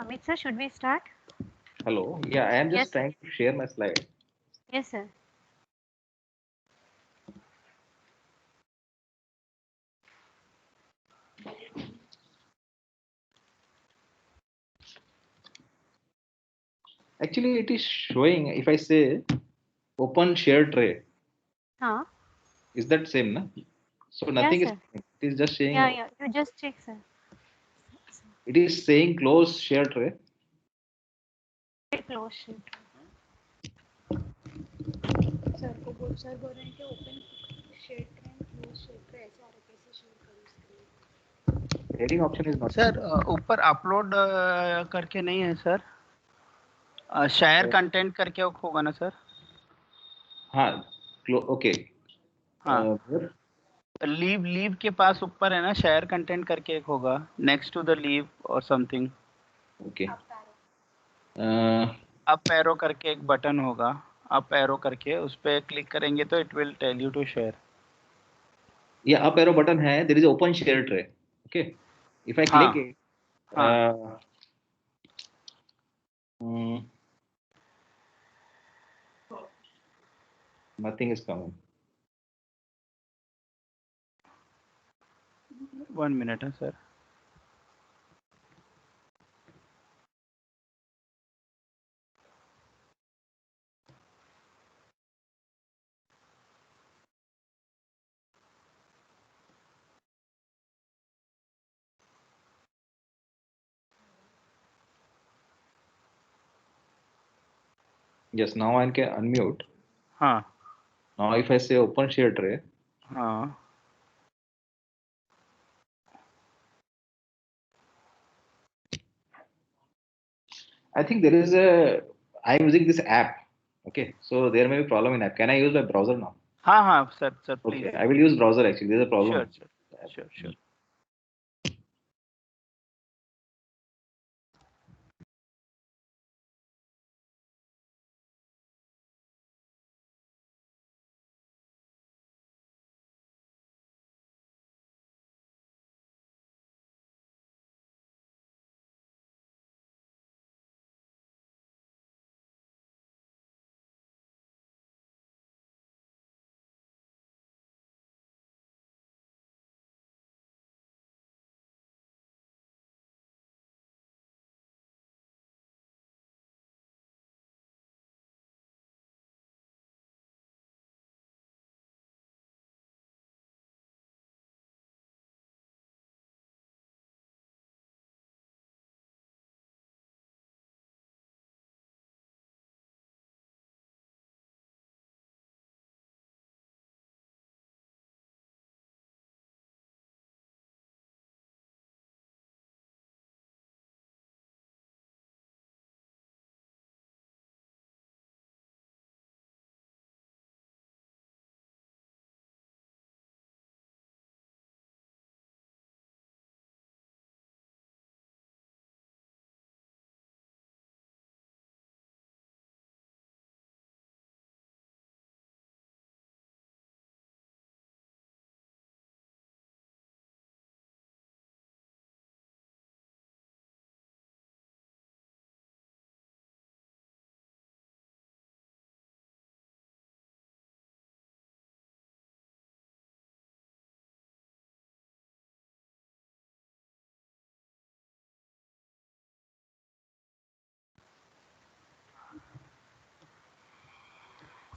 Amit sir, should we start? Hello. Yeah, I am Yes, just sir. trying to share my slide. Yes, sir. Actually, it is showing, if I say open share tray, Huh? is that same, na? So Yeah, nothing is sir. coming. It is just saying, Yeah. You just check, sir. it is saying close share tray. Close sheet. Sir बोल रहे हैं कि open share करें close share करें ऐसे आ रहा है कैसे शेयर करूं screen Heading option is not sir coming. ऊपर अपलोड करके नहीं है सर, शेयर कंटेंट करके होगा ना सर? हाँ, okay. हाँ, Where? लीव के पास ऊपर है ना, शेयर कंटेंट करके एक होगा, नेक्स्ट टू द लीव और समथिंग। Okay. अप एरो करके एक बटन होगा, अप एरो करके उस पर क्लिक करेंगे तो it will tell you to share. Yeah, up arrow button है. There is open share tray. Okay. If I click हाँ it, हाँ mm, nothing is coming. 1 minute है sir. Yes, now I can unmute. हाँ Now if I say open share tray, हाँ I think there is a. I am using this app. Okay, so there may be problem in app. Can I use my browser now? हाँ हाँ sir sir please. Okay, I will use browser actually. There's a problem. Sure sure sure sure.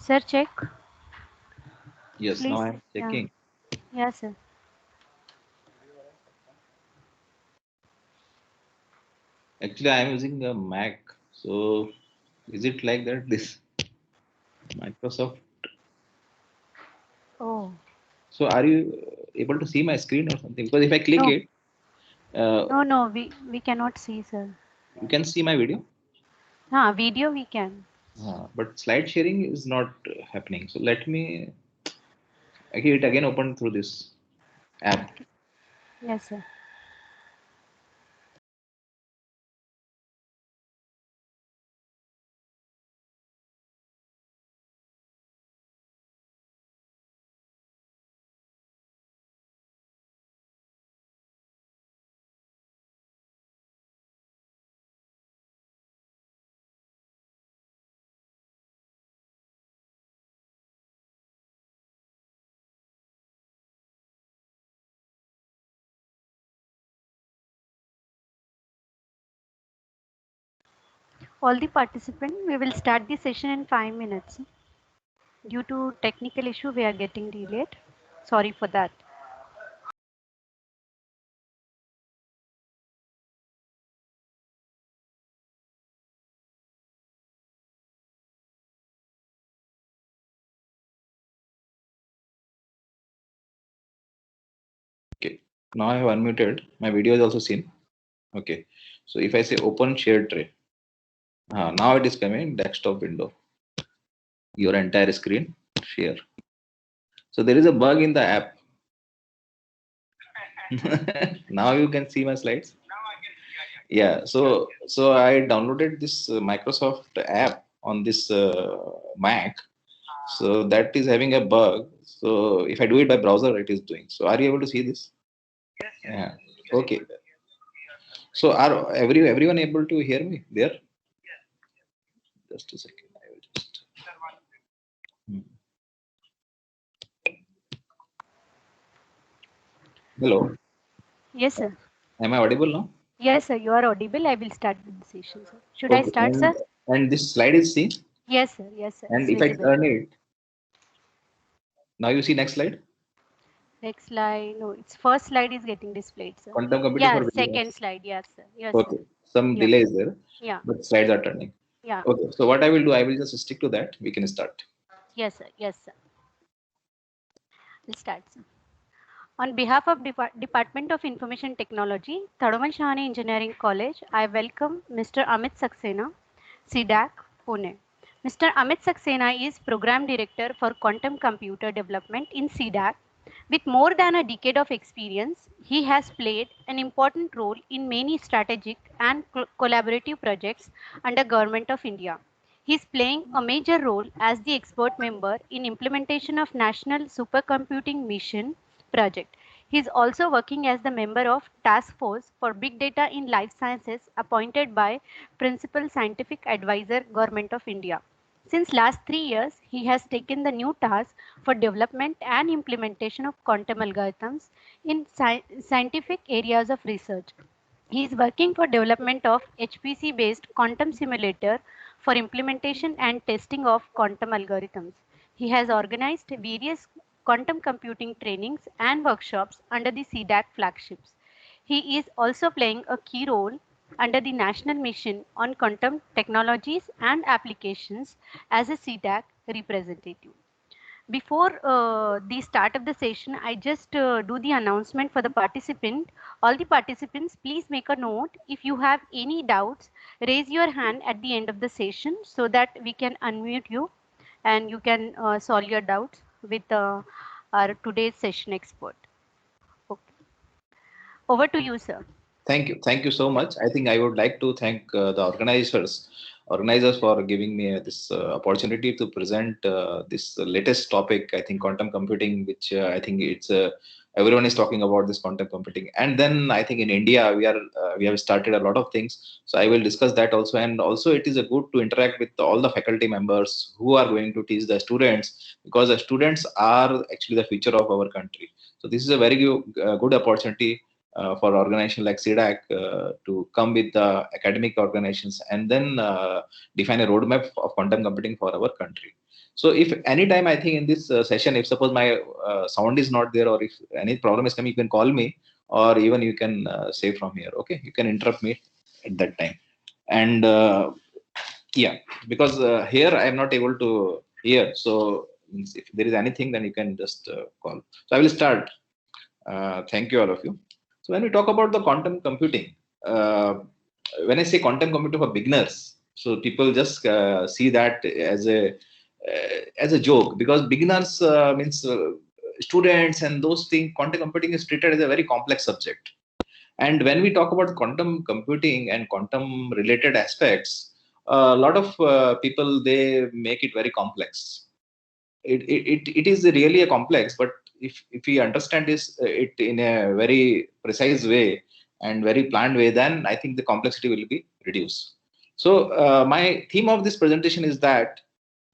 Sir, check. Yes, Please. now I am checking. Yeah, sir. Actually, I am using a Mac. So, is it like that? This Microsoft. Oh. So, are you able to see my screen or something? Because if I click No. it, No. We cannot see, sir. you can see my video. Video we can. But slide sharing is not happening. So let me it again open through this app. Yes, sir. All the participants, we will start the session in 5 minutes. Due to technical issue, we are getting delayed. Sorry for that. Okay. Now I have unmuted. My video is also seen. Okay. So if I say open shared tray, now it is coming desktop window. Your entire screen share. So there is a bug in the app. Now you can see my slides. Yeah. So I downloaded this Microsoft app on this Mac. So that is having a bug. So if I do it by browser, it is doing. So are you able to see this? Yeah. Okay. So are everyone able to hear me there? Just a second. I will just. Hmm. Hello. Yes, sir. Am I audible now? Yes, sir. You are audible. I will start with the session, sir. Should I Okay. start, sir? And this slide is seen. Yes, sir. Yes, sir. And It's if I visible. turn it, now you see next slide. Next slide. No, it's first slide is getting displayed, sir. Quantum computing Yeah, for second beginners. slide. Yes, sir. Yes, sir. Okay. Some Yeah. delay is there, Yeah. but slides are turning. Yeah. Okay. So what I will do, I will just stick to that. We can start. Yes, sir. Yes, sir. We'll start, sir. On behalf of Department of Information Technology, Thadoman Shahani Engineering College, I welcome Mr. Amit Saxena, CDAC, Pune. Mr. Amit Saxena is Program Director for Quantum Computer Development in CDAC. With more than a decade of experience, he has played an important role in many strategic and collaborative projects under Government of India. He is playing a major role as the expert member in implementation of National Supercomputing Mission project. He is also working as the member of Task Force for Big Data in Life Sciences appointed by Principal Scientific Advisor Government of India. Since last 3 years, he has taken the new task for development and implementation of quantum algorithms in scientific areas of research. He is working for development of HPC based quantum simulator for implementation and testing of quantum algorithms. He has organized various quantum computing trainings and workshops under the CDAC flagships. He is also playing a key role under the National Mission on Quantum Technologies and Applications as a CDAC representative. Before the start of the session, I just do the announcement for the participant. All the participants, please make a note. If you have any doubts, raise your hand at the end of the session so that we can unmute you and you can solve your doubts with our today's session expert. Okay. Over to you, sir. Thank you so much. I think I would like to thank the organizers for giving me this opportunity to present this latest topic. I think quantum computing, which I think it's everyone is talking about this quantum computing. And then I think in India we have started a lot of things. So I will discuss that also. And also it is a good to interact with all the faculty members who are going to teach the students, because the students are actually the future of our country. So this is a very good opportunity for organization like CDAC to come with the academic organizations and then define a roadmap of quantum computing for our country. So if anytime I think in this session, if suppose my sound is not there or if any problem is coming, you can call me or even you can say from here. Okay, you can interrupt me at that time. And yeah, because here I am not able to hear. So if there is anything, then you can just call. So I will start. Thank you all of you. So when we talk about the quantum computing, when I say quantum computing for beginners, so people just see that as a joke, because beginners means students and those things. Quantum computing is treated as a very complex subject. And when we talk about quantum computing and quantum related aspects, a lot of people they make it very complex. It is really a complex, but if we understand this it in a very precise way and very planned way, then I think the complexity will be reduced. So my theme of this presentation is that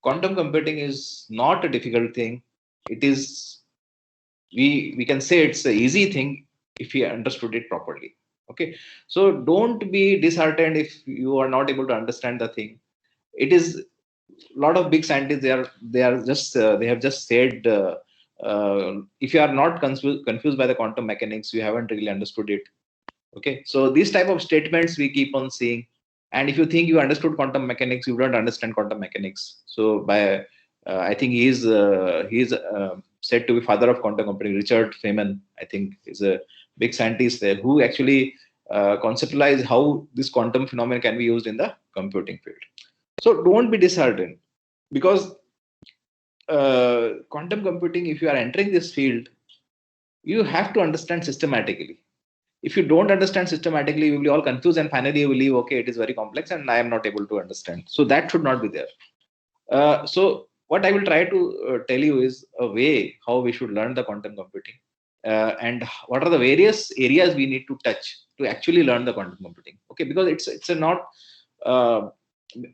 quantum computing is not a difficult thing. It is, we can say it's an easy thing if we understood it properly. Okay, so don't be disheartened if you are not able to understand the thing. It is a lot of big scientists, they have just said, if you are not confused by the quantum mechanics, you haven't really understood it. Okay, so these type of statements we keep on seeing, and if you think you understood quantum mechanics, you don't understand quantum mechanics. So by I think he is said to be father of quantum computing. Richard Feynman, I think, is a big scientist there who actually conceptualized how this quantum phenomenon can be used in the computing field. So don't be disheartened, because quantum computing, if you are entering this field, you have to understand systematically. If you don't understand systematically, you will be all confused, and finally you will leave, okay, it is very complex and I am not able to understand. So that should not be there. So what I will try to tell you is a way how we should learn the quantum computing, and what are the various areas we need to touch to actually learn the quantum computing. Okay, because it's a not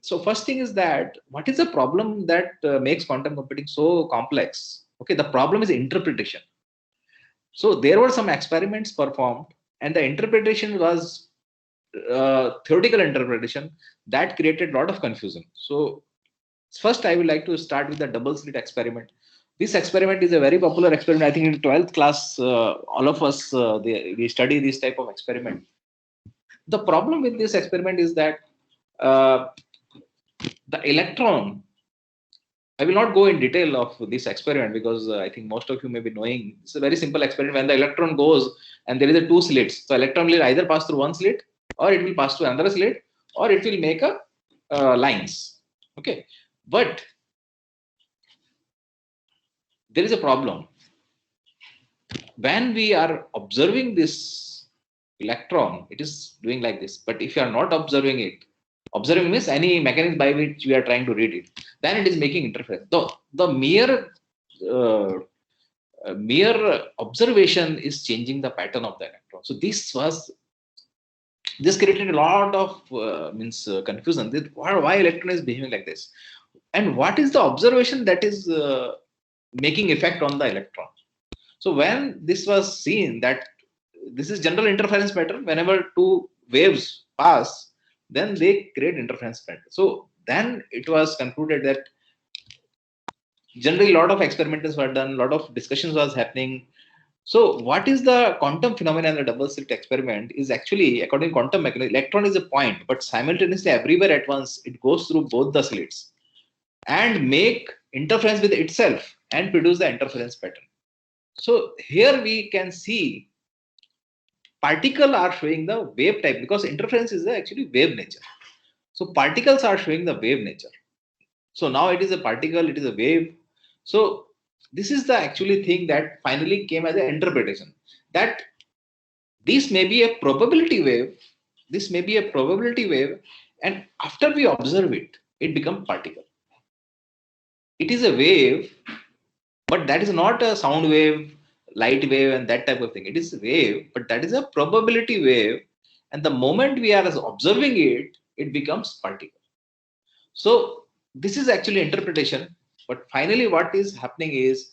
so first thing is that what is the problem that makes quantum computing so complex? Okay, the problem is interpretation. So there were some experiments performed, and the interpretation was theoretical interpretation that created a lot of confusion. So first, I would like to start with the double slit experiment. This experiment is a very popular experiment. I think in 12th class, all of us we study this type of experiment. The problem with this experiment is that uh, the electron. I will not go in detail of this experiment, because I think most of you may be knowing. It's a very simple experiment. When the electron goes and there is a two slits, so electron will either pass through one slit, or it will pass through another slit, or it will make a lines. Okay, but there is a problem. When we are observing this electron, it is doing like this. But if you are not observing it, observing means any mechanism by which we are trying to read it, then it is making interference. The mere observation is changing the pattern of the electron. So this created a lot of confusion. Why electron is behaving like this, and what is the observation that is making effect on the electron? So when this was seen that this is general interference pattern, whenever two waves pass, then they create interference pattern. So then it was concluded that generally a lot of experiments were done, a lot of discussions was happening. So what is the quantum phenomenon in the double slit experiment is actually, according to quantum mechanics, electron is a point, but simultaneously everywhere at once it goes through both the slits and make interference with itself and produce the interference pattern. So here we can see particles are showing the wave type, because interference is actually wave nature. So particles are showing the wave nature. So now it is a particle, it is a wave. So this is the actually thing that finally came as an interpretation, that this may be a probability wave, this may be a probability wave, and after we observe it, it becomes particle. It is a wave, but that is not a sound wave, light wave, and that type of thing. It is a wave, but that is a probability wave, and the moment we are observing it, it becomes particle. So this is actually interpretation, but finally what is happening is,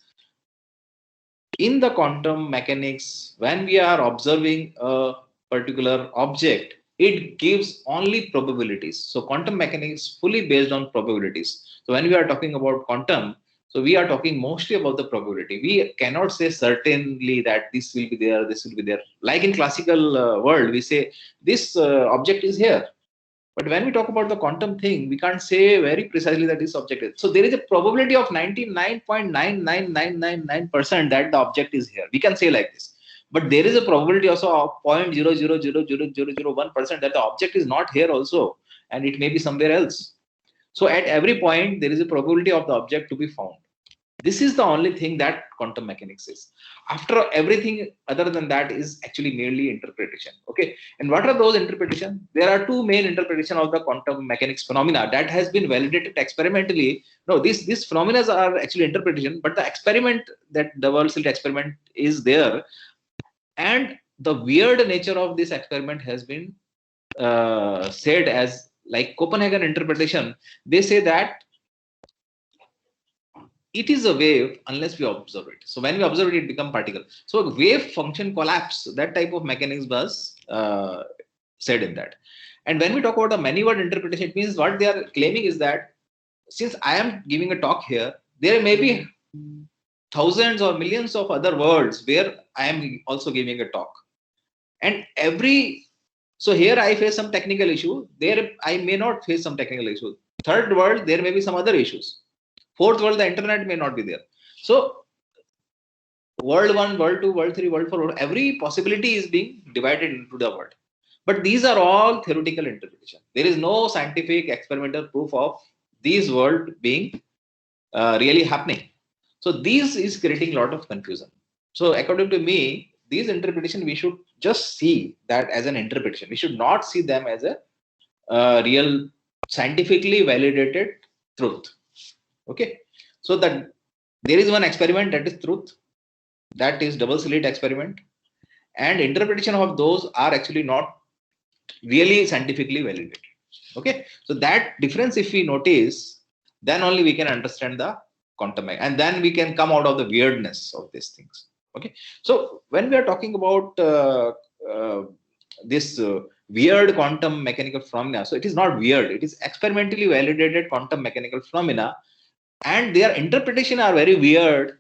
in the quantum mechanics, when we are observing a particular object, it gives only probabilities. So quantum mechanics is fully based on probabilities. So when we are talking about quantum, so we are talking mostly about the probability. We cannot say certainly that this will be there, this will be there. Like in classical world, we say this object is here. But when we talk about the quantum thing, we can't say very precisely that this object is. So there is a probability of 99.99999% that the object is here. We can say like this. But there is a probability also of 0.0000001% that the object is not here also, and it may be somewhere else. So at every point, there is a probability of the object to be found. This is the only thing that quantum mechanics is. After everything other than that is actually merely interpretation. Okay, and what are those interpretations? There are two main interpretations of the quantum mechanics phenomena that has been validated experimentally. No, these phenomena are actually interpretation, but the experiment, that double slit experiment, is there, and the weird nature of this experiment has been said as like Copenhagen interpretation. They say that it is a wave unless we observe it. So when we observe it, it becomes particle. So wave function collapse, that type of mechanism was said in that. And when we talk about a many word interpretation, it means what they are claiming is that since I am giving a talk here, there may be thousands or millions of other words where I am also giving a talk. And so here I face some technical issue, there I may not face some technical issue. Third world, there may be some other issues. Fourth world, the internet may not be there. So world 1, world 2, world 3, world 4, every possibility is being divided into the world. But these are all theoretical interpretation. There is no scientific experimental proof of these world being really happening. So this is creating a lot of confusion. So according to me, these interpretation, we should just see that as an interpretation. We should not see them as a real scientifically validated truth. Okay. So that there is one experiment that is truth, that is double slit experiment, and interpretation of those are actually not really scientifically validated. Okay. So that difference, if we notice, then only we can understand the quantum, and then we can come out of the weirdness of these things. Okay. So when we are talking about this weird quantum mechanical phenomena, so it is not weird, it is experimentally validated quantum mechanical phenomena, and their interpretation are very weird,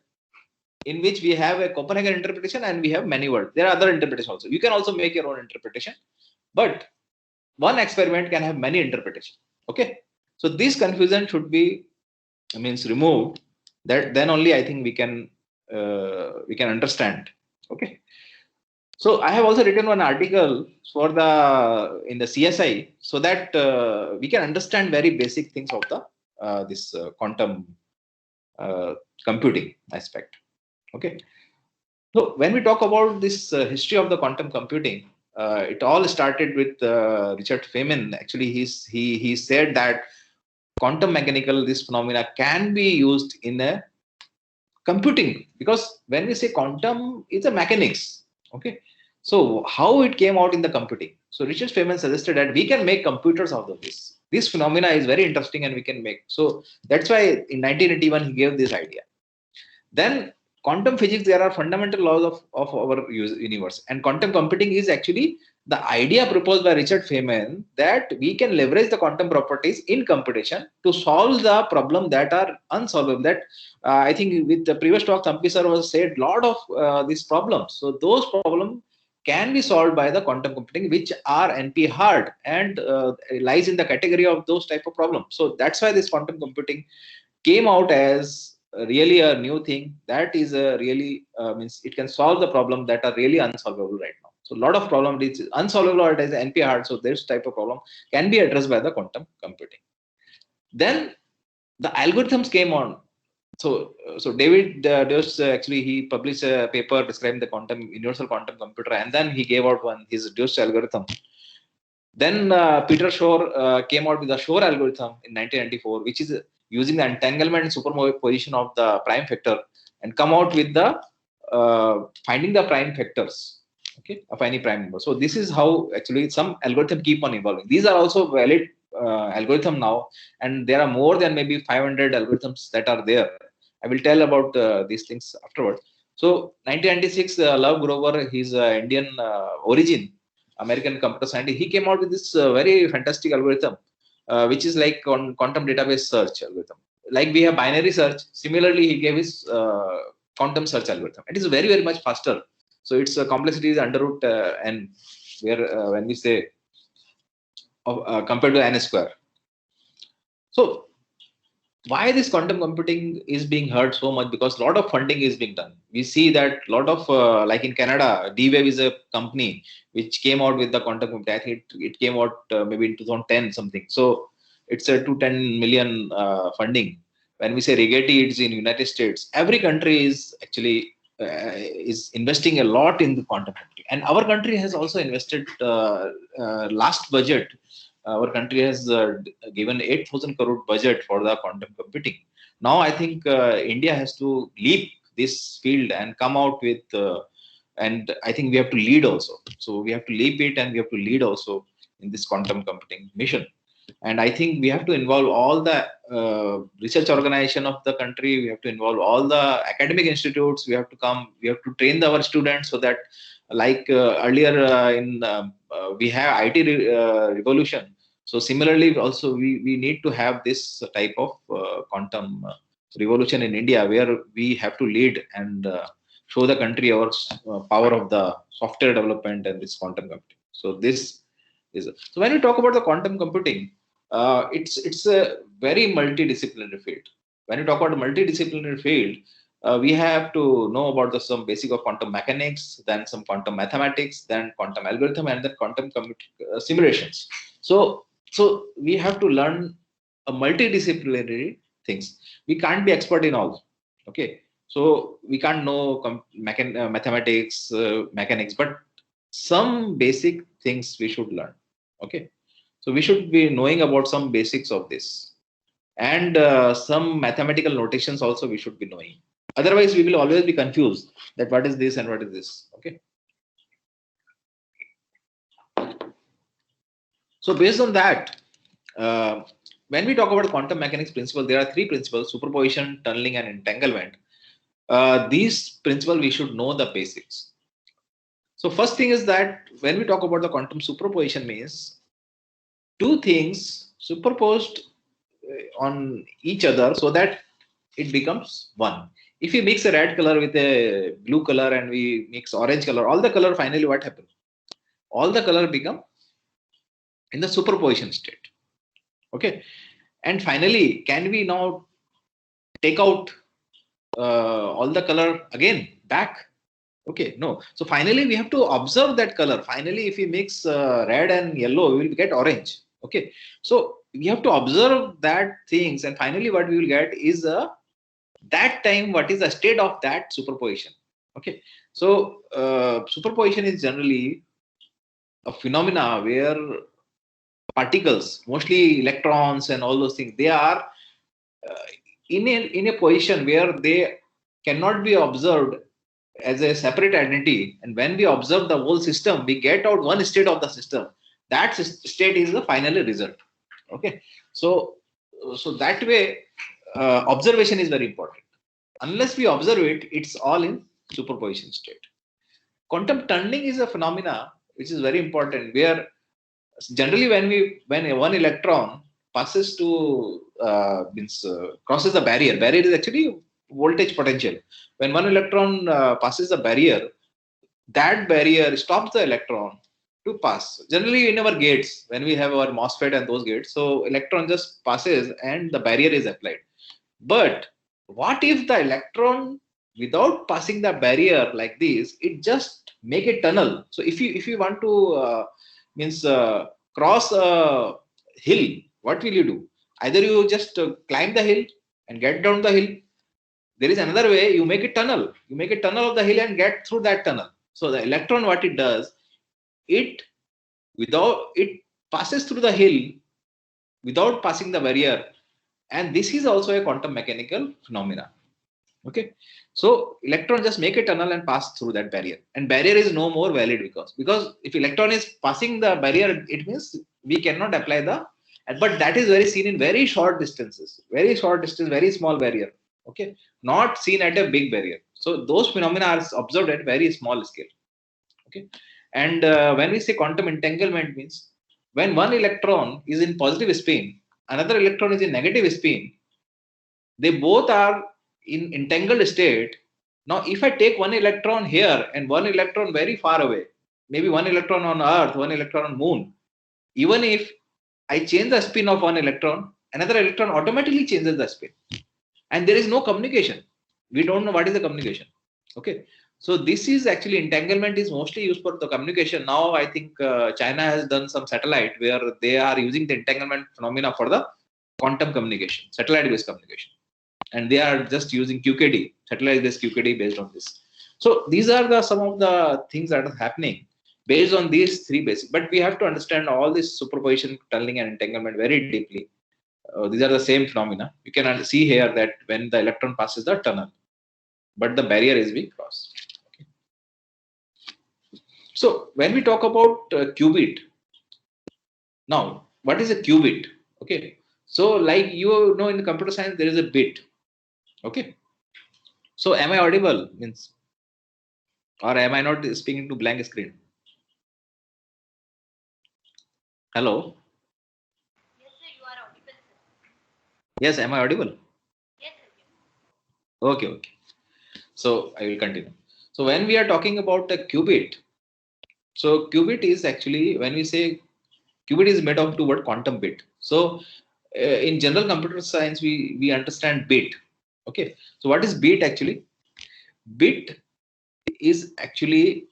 in which we have a Copenhagen interpretation and we have many words. There are other interpretations also. You can also make your own interpretation, but one experiment can have many interpretations. Okay. So this confusion should be removed. That then only I think we can understand. Okay. So I have also written one article for in the CSI, so that we can understand very basic things of the this quantum computing aspect. Okay. So when we talk about this history of the quantum computing, it all started with Richard Feynman. Actually, he said that quantum mechanical, this phenomena can be used in a computing, because when we say quantum, it's a mechanics. Okay. So how it came out in the computing? So Richard Feynman suggested that we can make computers out of this. This phenomena is very interesting and we can make. So that's why in 1981 he gave this idea. Then quantum physics, there are fundamental laws of our universe, and quantum computing is actually the idea proposed by Richard Feynman that we can leverage the quantum properties in computation to solve the problem that are unsolvable. That I think with the previous talk, Thampi sir was said a lot of these problems. So those problems can be solved by the quantum computing, which are NP hard and lies in the category of those type of problems. So that's why this quantum computing came out as really a new thing that is really means it can solve the problem that are really unsolvable right now. So a lot of problem is unsolvable or it is NP hard. So this type of problem can be addressed by the quantum computing. Then the algorithms came on. So David Deutsch, actually he published a paper describing the universal quantum computer, and then he gave out his Deutsch algorithm. Then Peter Shor came out with the Shor algorithm in 1994, which is using the entanglement and superposition of the prime factor, and come out with the finding the prime factors, okay, of any prime number. So this is how actually some algorithm keep on evolving. These are also valid algorithm now, and there are more than maybe 500 algorithms that are there. I will tell about these things afterwards. So 1996, Love Grover, his Indian origin, American computer scientist, he came out with this very fantastic algorithm, which is like on quantum database search algorithm. Like we have binary search, similarly he gave his quantum search algorithm. It is very, very much faster. So its complexity is under root n, where when we say compared to n square. So why this quantum computing is being heard so much? Because a lot of funding is being done. We see that a lot of like in Canada, D-Wave is a company which came out with the quantum computing. I think it came out maybe in 2010 something. So it's a 210 million funding. When we say Rigetti, it's in United States. Every country is actually is investing a lot in the quantum computing, and our country has also invested. Last budget, our country has given 8,000 crore budget for the quantum computing. Now I think India has to leap this field and come out with, and I think we have to lead also. So we have to leap it and we have to lead also in this quantum computing mission. And I think we have to involve all the research organization of the country. We have to involve all the academic institutes. We have to train our students so that, like earlier we have IT revolution. So similarly, also we need to have this type of quantum revolution in India, where we have to lead and show the country our power of the software development and this quantum computing. So this so when we talk about the quantum computing, it's a very multidisciplinary field. When you talk about a multidisciplinary field, we have to know about some basic of quantum mechanics, then some quantum mathematics, then quantum algorithm, and then quantum simulations. So we have to learn a multidisciplinary things. We can't be expert in all. Okay, so we can't know mathematics, mechanics, but some basic things we should learn. Okay, so we should be knowing about some basics of this, and some mathematical notations also we should be knowing. Otherwise, we will always be confused that what is this and what is this. Okay. So based on that, when we talk about quantum mechanics principle, there are three principles: superposition, tunneling, and entanglement. These principles we should know the basics. So first thing is that when we talk about the quantum superposition, means two things superposed on each other so that it becomes one. If we mix a red color with a blue color and we mix orange color, all the color finally what happens? All the color become in the superposition state. Okay, and finally, can we now take out all the color again back? Okay, no. So finally, we have to observe that color. Finally, if we mix red and yellow, we will get orange. Okay, so we have to observe that things, and finally, what we will get is that time what is the state of that superposition. Okay, so superposition is generally a phenomena where particles, mostly electrons and all those things, they are in a position where they cannot be observed as a separate identity, and when we observe the whole system, we get out one state of the system. That state is the final result. Okay, so that way observation is very important. Unless we observe it, it's all in superposition state. Quantum tunneling is a phenomena which is very important, where generally when one electron passes to crosses the barrier. Barrier is actually voltage potential. When one electron passes the barrier, that barrier stops the electron to pass. Generally in our gates, when we have our MOSFET and those gates, so electron just passes and the barrier is applied. But what if the electron, without passing the barrier like this, it just make a tunnel? So if you want to cross a hill, what will you do? Either you just climb the hill and get down the hill. There is another way. You make a tunnel. You make a tunnel of the hill and get through that tunnel. So the electron, what it does, it passes through the hill without passing the barrier, and this is also a quantum mechanical phenomena. Okay, so electron just make a tunnel and pass through that barrier, and barrier is no more valid because if electron is passing the barrier, it means we cannot apply but that is very seen in very short distances, very small barrier. Okay, not seen at a big barrier. So those phenomena are observed at very small scale. Okay, and when we say quantum entanglement, means when one electron is in positive spin, another electron is in negative spin, they both are in entangled state. Now, if I take one electron here and one electron very far away, maybe one electron on Earth, one electron on Moon, even if I change the spin of one electron, another electron automatically changes the spin. And there is no communication. We don't know what is the communication. Okay. So this is actually, entanglement is mostly used for the communication. Now, I think China has done some satellite where they are using the entanglement phenomena for the quantum communication, satellite-based communication. And they are just using QKD, satellite-based QKD based on this. So these are some of the things that are happening based on these three basic. But we have to understand all this superposition, tunneling, and entanglement very deeply. These are the same phenomena. You can see here that when the electron passes the tunnel, but the barrier is being crossed. Okay. So when we talk about qubit, now what is a qubit? Okay. So like you know in computer science there is a bit. Okay. So am I audible? Means, or am I not speaking to blank screen? Hello. Yes, sir, you are audible, sir. Yes, am I audible? Yes, sir. Okay, okay. So I will continue. So when we are talking about a qubit, so qubit is actually when we say qubit is made of two word quantum bit. So in general computer science we understand bit. Okay. So what is bit actually? Bit is actually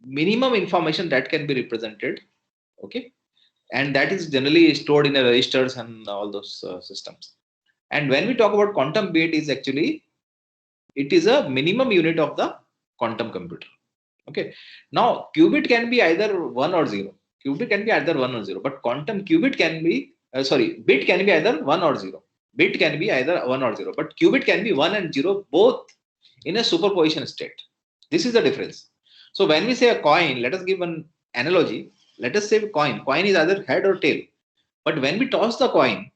minimum information that can be represented. Okay. And that is generally stored in a registers and all those systems. And when we talk about quantum bit is actually it is a minimum unit of the quantum computer. Okay. Now qubit can be either 1 or 0. Qubit can be either 1 or 0, but quantum qubit can be bit can be either 1 or 0. Bit can be either 1 or 0, but qubit can be 1 and 0 both in a superposition state. This is the difference. So when we say a coin, let us give an analogy. Let us say coin is either head or tail. But when we toss the coin,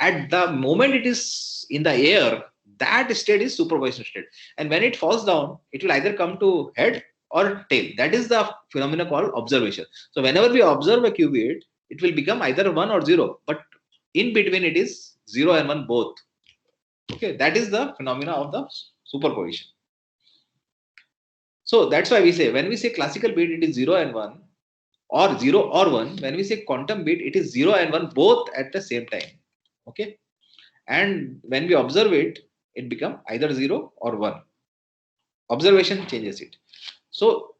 at the moment it is in the air, that state is superposition state. And when it falls down, it will either come to head or tail. That is the phenomena called observation. So whenever we observe a qubit, it will become either 1 or 0, but in between it is 0 and 1 both. Okay, that is the phenomena of the superposition. So that's why we say when we say classical bit, it is 0 and 1, or 0 or 1. When we say quantum bit, it is 0 and 1 both at the same time. Okay. And when we observe it, it becomes either 0 or 1. Observation changes it. So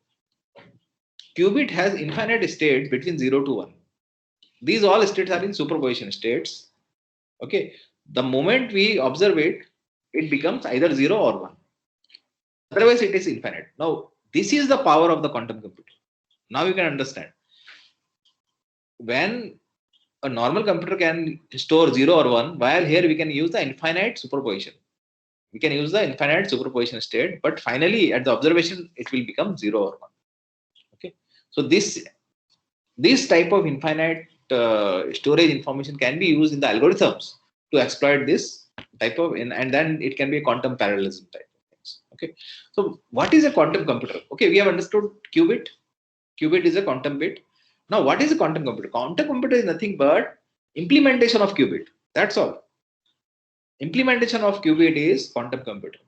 qubit has infinite states between 0 to 1. These all states are in superposition states. Okay. The moment we observe it, it becomes either 0 or 1. Otherwise, it is infinite. Now, this is the power of the quantum computer. Now you can understand. When a normal computer can store 0 or 1, while here we can use the infinite superposition. We can use the infinite superposition state, but finally at the observation, it will become 0 or 1. Okay. So this type of infinite storage information can be used in the algorithms to exploit this type of, and then it can be a quantum parallelism type of things. Okay. So what is a quantum computer? Okay, we have understood qubit. Qubit is a quantum bit. Now, what is a quantum computer? Quantum computer is nothing but implementation of qubit. That's all. Implementation of qubit is quantum computer.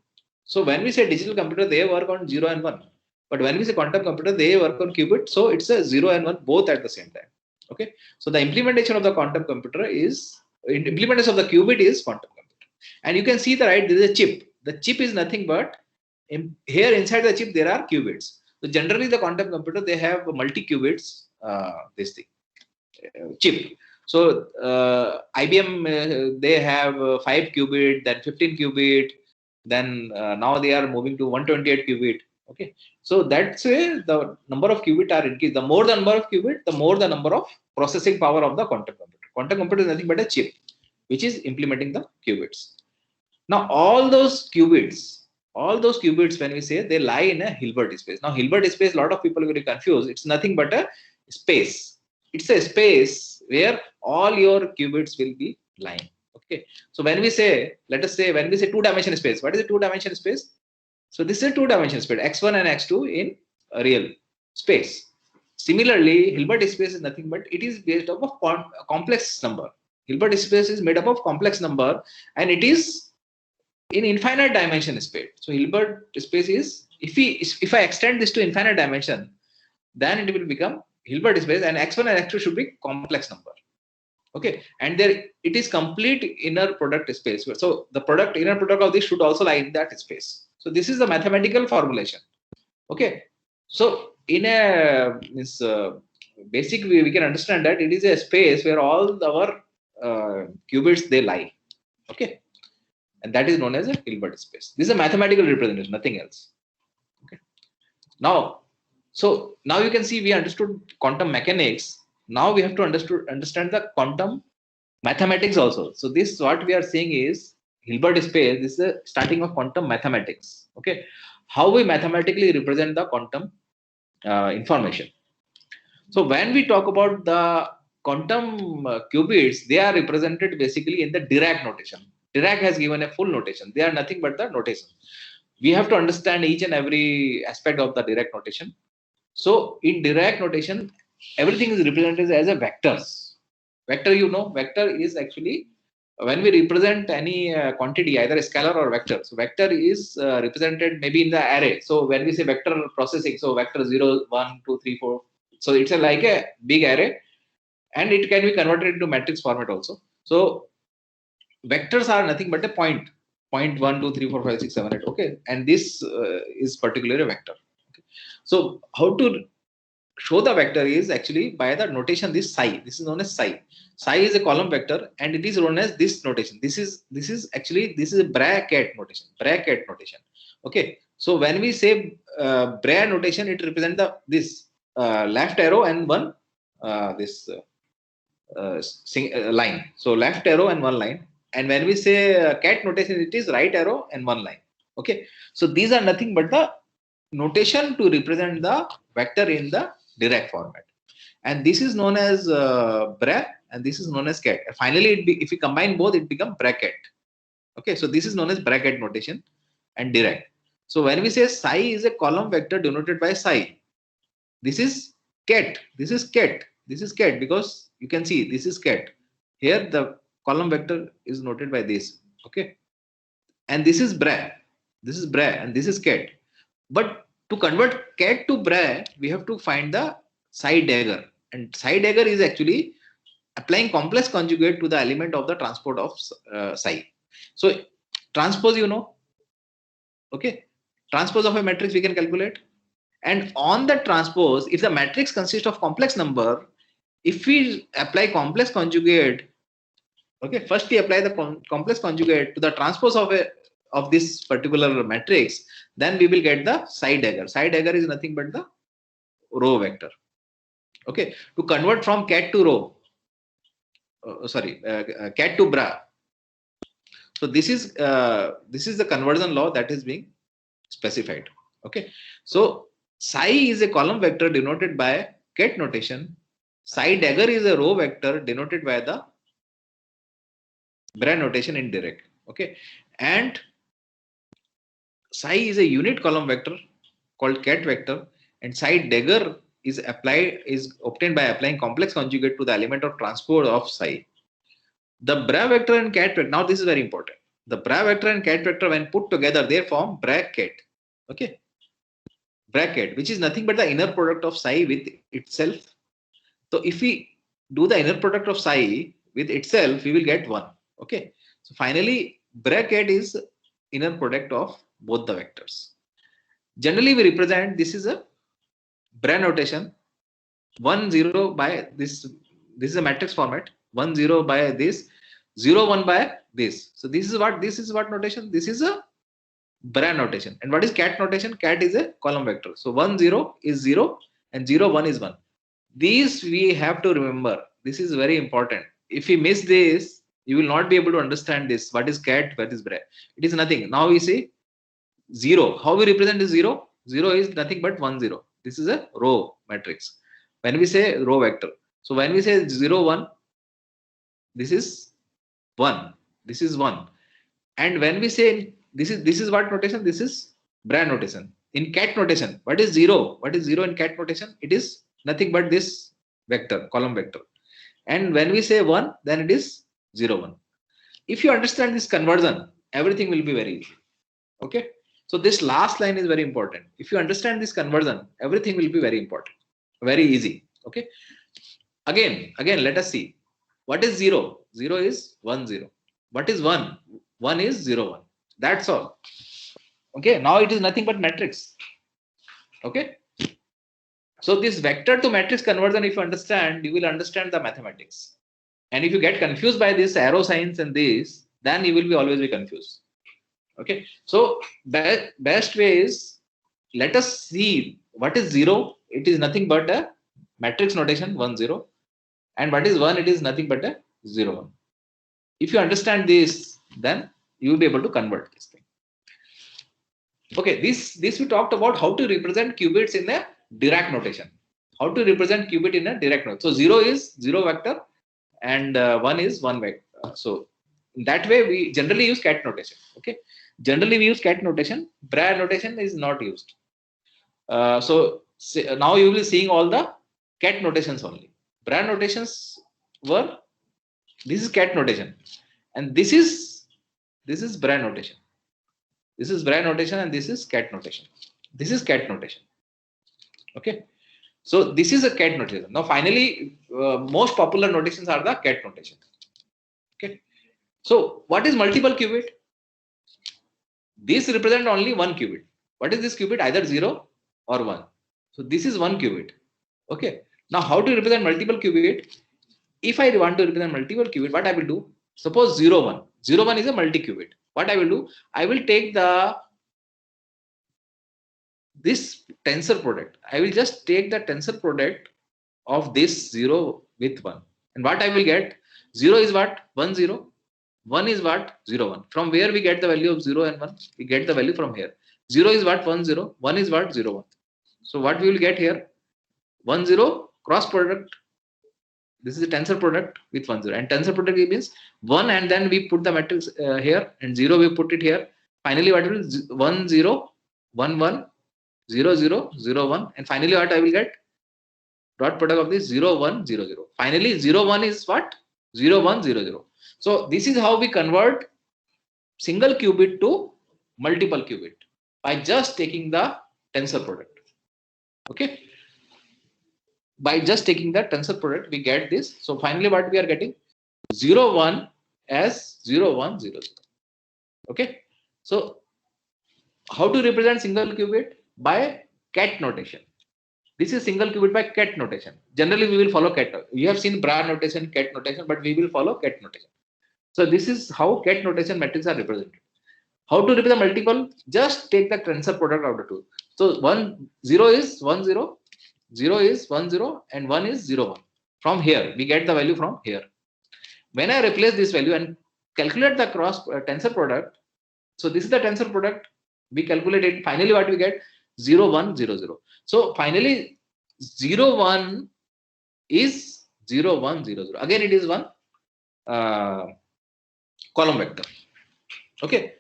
So when we say digital computer, they work on 0 and 1. But when we say quantum computer, they work on qubit. So it's a 0 and 1 both at the same time. Okay. So the implementation of the quantum computer is implementation of the qubit is quantum computer. And you can see the right, there is a chip. The chip is nothing but here inside the chip there are qubits. So generally the quantum computer they have multi qubits. This thing chip. So IBM they have 5 qubit, then 15 qubit, then now they are moving to 128 qubit. Okay, so that's why the number of qubit are increased. The more the number of qubit, the more the number of processing power of the quantum computer. Quantum computer is nothing but a chip, which is implementing the qubits. Now all those qubits, when we say they lie in a Hilbert space. Now Hilbert space, a lot of people are very confused. It's nothing but a space. It's a space where all your qubits will be lying. Okay. So when we say, let us say, when we say two-dimensional space, what is a two-dimensional space? So this is a two-dimensional space, x1 and x2 in a real space. Similarly, Hilbert space is nothing but it is based off of a complex number. Hilbert space is made up of complex number, and it is in infinite dimension space. So Hilbert space is if I extend this to infinite dimension, then it will become Hilbert space, and x1 and x2 should be complex number. Okay, and there it is complete inner product space. So the inner product of this should also lie in that space. So this is the mathematical formulation. Okay, so in a basic way, we can understand that it is a space where all our qubits they lie. Okay, and that is known as a Hilbert space. This is a mathematical representation, nothing else. Okay, now. So now you can see we understood quantum mechanics. Now we have to understand the quantum mathematics also. So this what we are saying is Hilbert space. This is the starting of quantum mathematics. Okay, how we mathematically represent the quantum information. So when we talk about the quantum qubits, they are represented basically in the Dirac notation. Dirac has given a full notation. They are nothing but the notation. We have to understand each and every aspect of the Dirac notation. So in Dirac notation, everything is represented as a vectors. Vector, vector is actually when we represent any quantity, either a scalar or vector. So vector is represented maybe in the array. So when we say vector processing, so vector 0, 1, 2, 3, 4. So it's like a big array, and it can be converted into matrix format also. So vectors are nothing but a point 1, 2, 3, 4, 5, 6, 7, 8. Okay, and this is particularly a vector. Okay. So how to show the vector is actually by the notation this psi. This is known as psi. Psi is a column vector, and it is known as this notation. This is a bracket notation. Bracket notation. Okay. So when we say bracket notation, it represents this left arrow and one line. So left arrow and one line. And when we say cat notation, it is right arrow and one line. Okay. So these are nothing but the notation to represent the vector in the Dirac format. And this is known as bra, and this is known as cat. And finally, if we combine both, it becomes bracket. Okay. So this is known as bracket notation and Dirac. So when we say psi is a column vector denoted by psi, this is cat. This is cat. This is cat because you can see this is cat. Here the column vector is noted by this. Okay. And this is bra. This is bra and this is cat. But to convert cat to bra, we have to find the psi dagger. And psi dagger is actually applying complex conjugate to the element of the transport of psi. So transpose, okay. Transpose of a matrix we can calculate. And on the transpose, if the matrix consists of complex number, if we apply complex conjugate, okay, first we apply the complex conjugate to the transpose of this particular matrix, then we will get the psi dagger. Psi dagger is nothing but the row vector. Okay, to convert from cat to row, cat to bra. So this is the conversion law that is being specified. Okay, so psi is a column vector denoted by cat notation. Psi dagger is a row vector denoted by the bra notation in Dirac. Okay, and psi is a unit column vector called cat vector, and psi dagger is obtained by applying complex conjugate to the element of transpose of psi. The bra vector and cat vector. Now this is very important. The bra vector and cat vector, when put together, they form bracket. Okay, bracket, which is nothing but the inner product of psi with itself. So if we do the inner product of psi with itself, we will get 1. Okay. So finally, bracket is inner product of both the vectors. Generally, we represent this is a bra notation. 1 0 by this. This is a matrix format. 1 0 by this. 0 1 by this. So this is what notation. This is a bra notation. And what is cat notation? Cat is a column vector. So 1 0 is 0 and 0 1 is 1. These we have to remember. This is very important. If we miss this, you will not be able to understand this. What is cat? What is bra? It is nothing. Now we say 0. How we represent this 0? 0 is nothing but 1 0. This is a row matrix. When we say row vector. So when we say 0 1, this is 1. This is 1. And when we say this is what notation? This is bra notation. In cat notation, what is 0? What is 0 in cat notation? It is nothing but this vector, column vector. And when we say 1, then it is 0 1. If you understand this conversion, everything will be very easy. Okay. So this last line is very important. If you understand this conversion, everything will be very important, very easy. Okay. Again, let us see. What is 0? 0 is 1 0. What is 1? 1 is 0 1. That's all. Okay. Now it is nothing but matrix. Okay. So this vector to matrix conversion, if you understand, you will understand the mathematics. And if you get confused by this arrow signs and this, then you will always be confused. Okay. So best way is, let us see what is 0. It is nothing but a matrix notation 1 0. And what is 1? It is nothing but a 0 1. If you understand this, then you will be able to convert this thing. Okay. This we talked about how to represent qubits in a Dirac notation. how to represent qubit in a direct notation. So 0 is 0 vector and 1 is 1 vector. So in that way we generally use cat notation. Okay, generally we use cat notation. Bra notation is not used. So now you will be seeing all the cat notations only. Bra notations were, this is cat notation and this is Bra notation. This is Bra notation and this is cat notation. This is cat notation. Okay, so this is a cat notation. Now finally most popular notations are the cat notation. Okay, so what is multiple qubit? This represent only one qubit. What is this qubit? Either 0 or 1. So this is one qubit. Okay, now how to represent multiple qubit? If I want to represent multiple qubit, what I will do? Suppose 0 1. 0 1 is a multi-qubit. What I will do? I will take this tensor product. I will just take the tensor product of this 0 with 1. And what I will get? 0 is what? 1 0. 1 is what? 0 1. From where we get the value of 0 and 1? We get the value from here. 0 is what? 1 0. 1 is what? 0 1. So what we will get here? 1 0 cross product. This is a tensor product with 1 0. And tensor product means 1 and then we put the matrix here and 0 we put it here. Finally what will 1 0 1 1 0 0 0 1 and finally what I will get? Dot product of this 0 1 0 0. Finally 0 1 is what? 0 1 0 0. So this is how we convert single qubit to multiple qubit by just taking the tensor product. Okay, by just taking the tensor product we get this. So finally what we are getting? 0 1 as 0 1 0 0. Okay, so how to represent single qubit? By cat notation. This is single qubit by cat notation. Generally we will follow cat. You have seen Bra notation, cat notation, but we will follow cat notation. So this is how cat notation matrices are represented. How to represent multiple? Just take the tensor product of the two. So 0 is 1 0, 0 is 1 0 and 1 is 0 1. From here we get the value from here. When I replace this value and calculate the cross tensor product, so this is the tensor product, we calculate it. Finally what we get? 0 1 0 0. So finally 0 1 is 0 1 0 0. Again it is one column vector. Okay,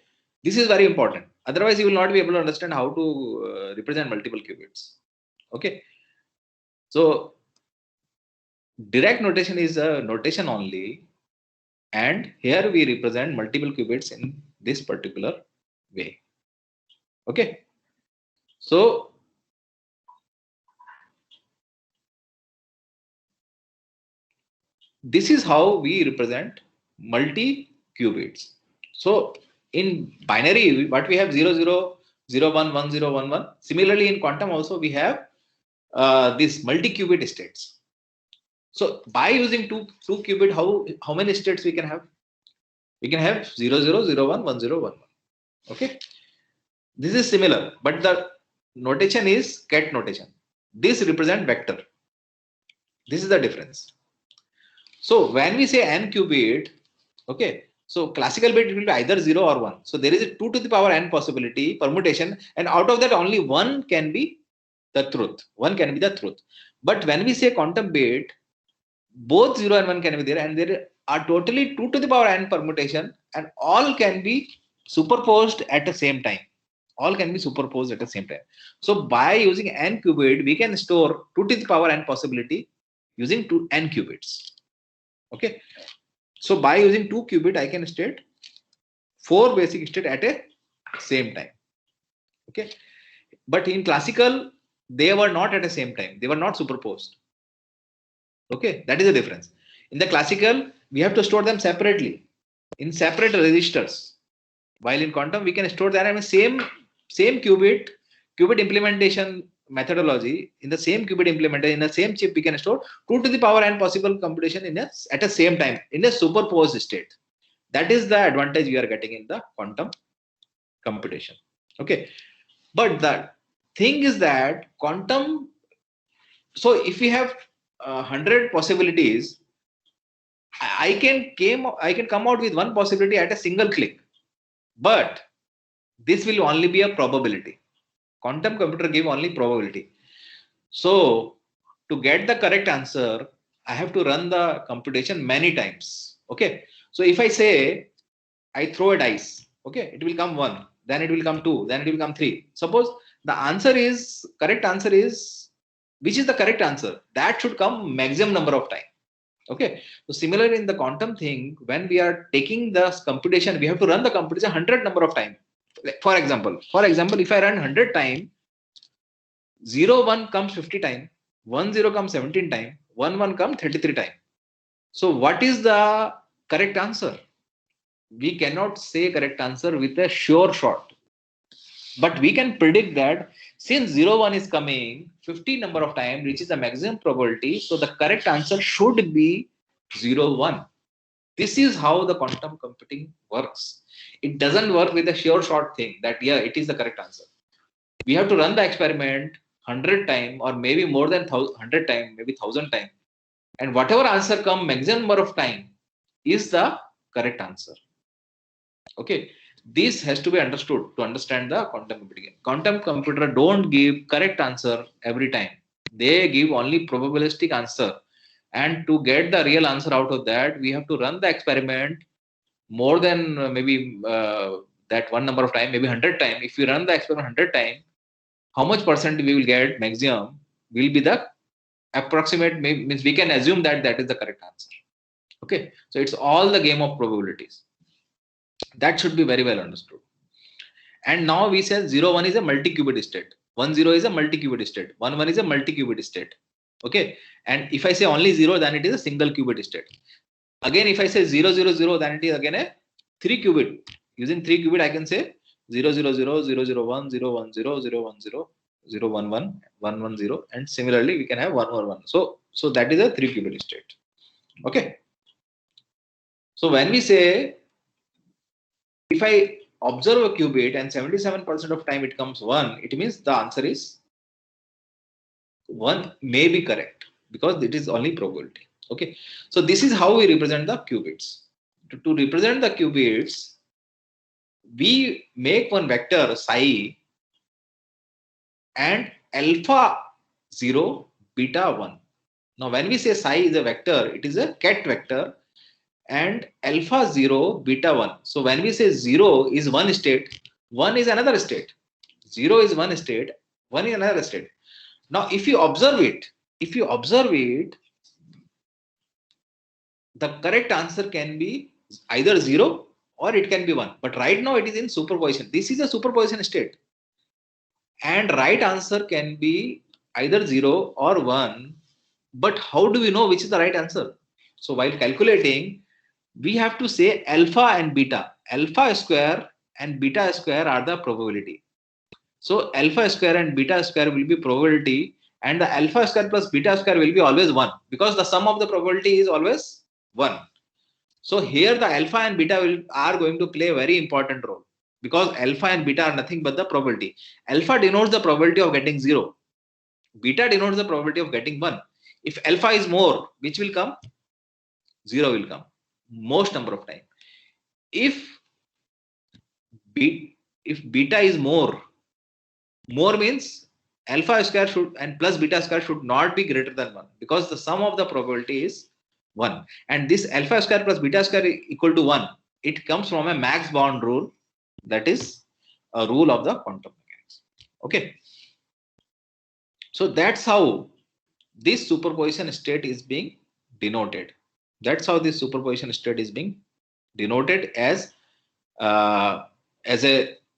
this is very important. Otherwise you will not be able to understand how to represent multiple qubits. Okay, so direct notation is a notation only, and here we represent multiple qubits in this particular way. Okay, so this is how we represent multi qubits. So in binary, what we have 0 0 0 1 1 0 1 1. Similarly in quantum also we have this multi qubit states. So by using two qubit, how many states we can have? We can have 0 0 0 1 1 0 1 1. Okay, this is similar, but the notation is cat notation. This represent vector. This is the difference. So when we say n qubit, okay, so classical bit will be either 0 or 1. So there is a 2 to the power n possibility permutation, and out of that only one can be the truth. One can be the truth. But when we say quantum bit, both 0 and 1 can be there, and there are totally 2 to the power n permutation, and all can be superposed at the same time. All can be superposed at the same time. So by using n qubit, we can store 2 to the power n possibility using n qubits. Okay, so by using 2 qubit, I can state 4 basic state at a same time. Okay, but in classical, they were not at the same time. They were not superposed. Okay, that is the difference. In the classical, we have to store them separately in separate registers. While in quantum, we can store them in same qubit implementation methodology. In the same qubit implementation, in the same chip, we can store 2 to the power n possible computation at the same time in a superposed state. That is the advantage we are getting in the quantum computation. Okay, but the thing is that quantum. So if we have 100 possibilities, I can come out with one possibility at a single click, but this will only be a probability. Quantum computer give only probability. So to get the correct answer, I have to run the computation many times. Okay. So if I say I throw a dice, okay, it will come 1, then it will come 2, then it will come 3. Suppose the correct answer is, which is the correct answer? That should come maximum number of time. Okay. So similarly in the quantum thing, when we are taking the computation, we have to run the computation 100 number of time. For example, if I run 100 time, 0, 1 comes 50 time, 1, 0 comes 17 time, 1, 1 comes 33 time. So what is the correct answer? We cannot say correct answer with a sure shot. But we can predict that since 0, 1 is coming 50 number of time, which is the maximum probability, so the correct answer should be 0, 1. This is how the quantum computing works. It doesn't work with a sure shot thing that, yeah, it is the correct answer. We have to run the experiment 100 times or maybe more than 100 times, maybe 1000 times. And whatever answer come maximum number of time is the correct answer. Okay. This has to be understood to understand the quantum computing. Quantum computer don't give correct answer every time. They give only probabilistic answer. And to get the real answer out of that, we have to run the experiment more than maybe that one number of time, maybe 100 times. If we run the experiment 100 times, how much percent we will get maximum will be the approximate, means we can assume that that is the correct answer. Okay. So it's all the game of probabilities. That should be very well understood. And now we say 0, 1 is a multi-qubit state. 1, 0 is a multi-qubit state. 1, 1 is a multi-qubit state. Okay. And if I say only 0, then it is a single qubit state. Again, if I say 0, 0, 0, then it is again a 3 qubit. Using 3 qubit, I can say 0, 0, 0, 0, 0, 1, 0, 1, 0, 0, 1, 0, 0, 1, 1, 1, 1, 0. And similarly, we can have 1 or 1. So that is a 3 qubit state. Okay. So when we say, if I observe a qubit and 77% of time it comes 1, it means the answer is 1 may be correct because it is only probability. Okay. So this is how we represent the qubits. To represent the qubits, we make one vector psi and alpha 0, beta 1. Now when we say psi is a vector, it is a ket vector, and alpha 0, beta 1. So when we say 0 is one state, 1 is another state. 0 is one state, 1 is another state. Now if you observe it, the correct answer can be either 0 or it can be 1. But right now it is in superposition. This is a superposition state. And right answer can be either 0 or 1. But how do we know which is the right answer? So while calculating, we have to say alpha and beta. Alpha square and beta square are the probability. So alpha square and beta square will be probability, and the alpha square plus beta square will be always 1 because the sum of the probability is always 1. So here the alpha and beta are going to play a very important role because alpha and beta are nothing but the probability. Alpha denotes the probability of getting 0. Beta denotes the probability of getting 1. If alpha is more, which will come? 0 will come most number of time. If beta is more means alpha square should and plus beta square should not be greater than 1 because the sum of the probability is 1. And this alpha square plus beta square equal to 1. It comes from a Max Born rule, that is a rule of the quantum mechanics. Okay. So that's how this superposition state is being denoted. That's how this superposition state is being denoted as a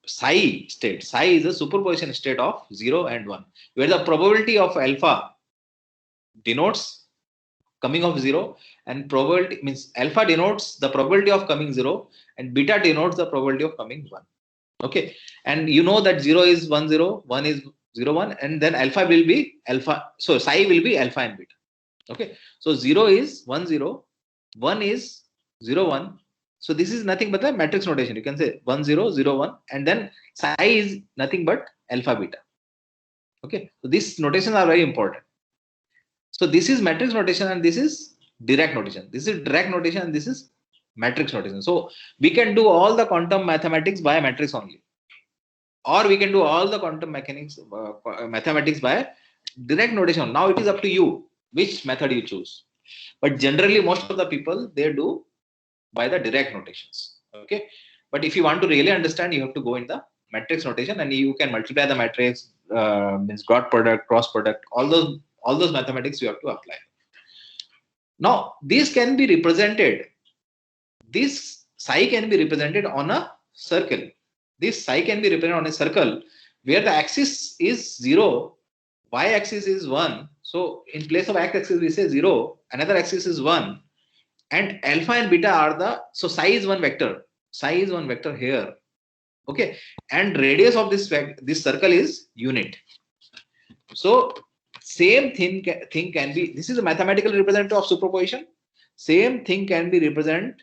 psi state. Psi is a superposition state of 0 and 1, where the probability of alpha denotes coming of 0, and probability means alpha denotes the probability of coming 0, and beta denotes the probability of coming 1. Okay, and you know that 0 is 1 0, 1 is 0 1, and then alpha will be alpha. So psi will be alpha and beta. Okay, so 0 is 1 0, 1 is 0 1. So this is nothing but the matrix notation. You can say 1 0 0 1, and then psi is nothing but alpha beta. Okay, so these notations are very important. So this is matrix notation and this is Dirac notation. This is Dirac notation and this is matrix notation. So we can do all the quantum mathematics by matrix only, or we can do all the quantum mechanics mathematics by direct notation. Now it is up to you which method you choose. But generally, most of the people, they do by the direct notations. Okay. But if you want to really understand, you have to go in the matrix notation, and you can multiply the matrix, means dot product, cross product, all those mathematics you have to apply. Now, this can be represented. This psi can be represented on a circle. This psi can be represented on a circle where the axis is 0, y axis is 1. So in place of x axis we say 0, another axis is 1, and alpha and beta are the, so psi is one vector. Psi is one vector here. Okay, and radius of this circle is unit. So same thing can be, this is a mathematical representative of superposition. Same thing can be represented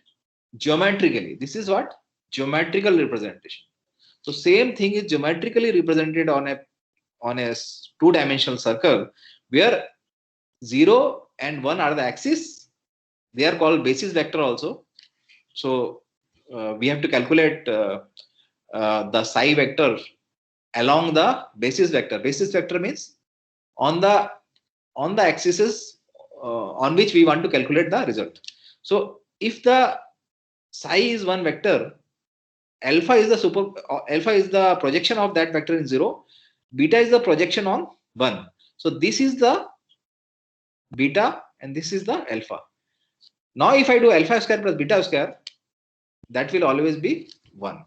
geometrically. This is what? Geometrical representation. So same thing is geometrically represented on a two-dimensional circle where 0 and 1 are the axis. They are called basis vector also. So we have to calculate the psi vector along the basis vector. Basis vector means on the axes on which we want to calculate the result. So if the psi is one vector, alpha is the projection of that vector in 0, beta is the projection on 1. So this is the beta and this is the alpha. Now if I do alpha square plus beta square, that will always be 1.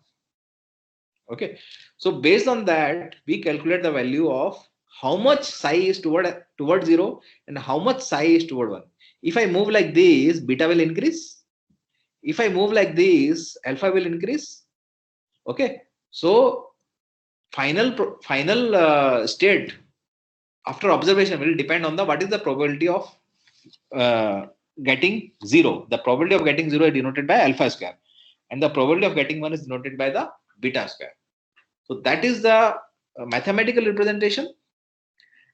Okay, so based on that we calculate the value of how much psi is toward 0 and how much psi is toward 1. If I move like this, beta will increase. If I move like this, alpha will increase. Okay, so final state after observation will depend on what is the probability of getting 0. The probability of getting 0 is denoted by alpha square, and the probability of getting 1 is denoted by the beta square. So that is the mathematical representation,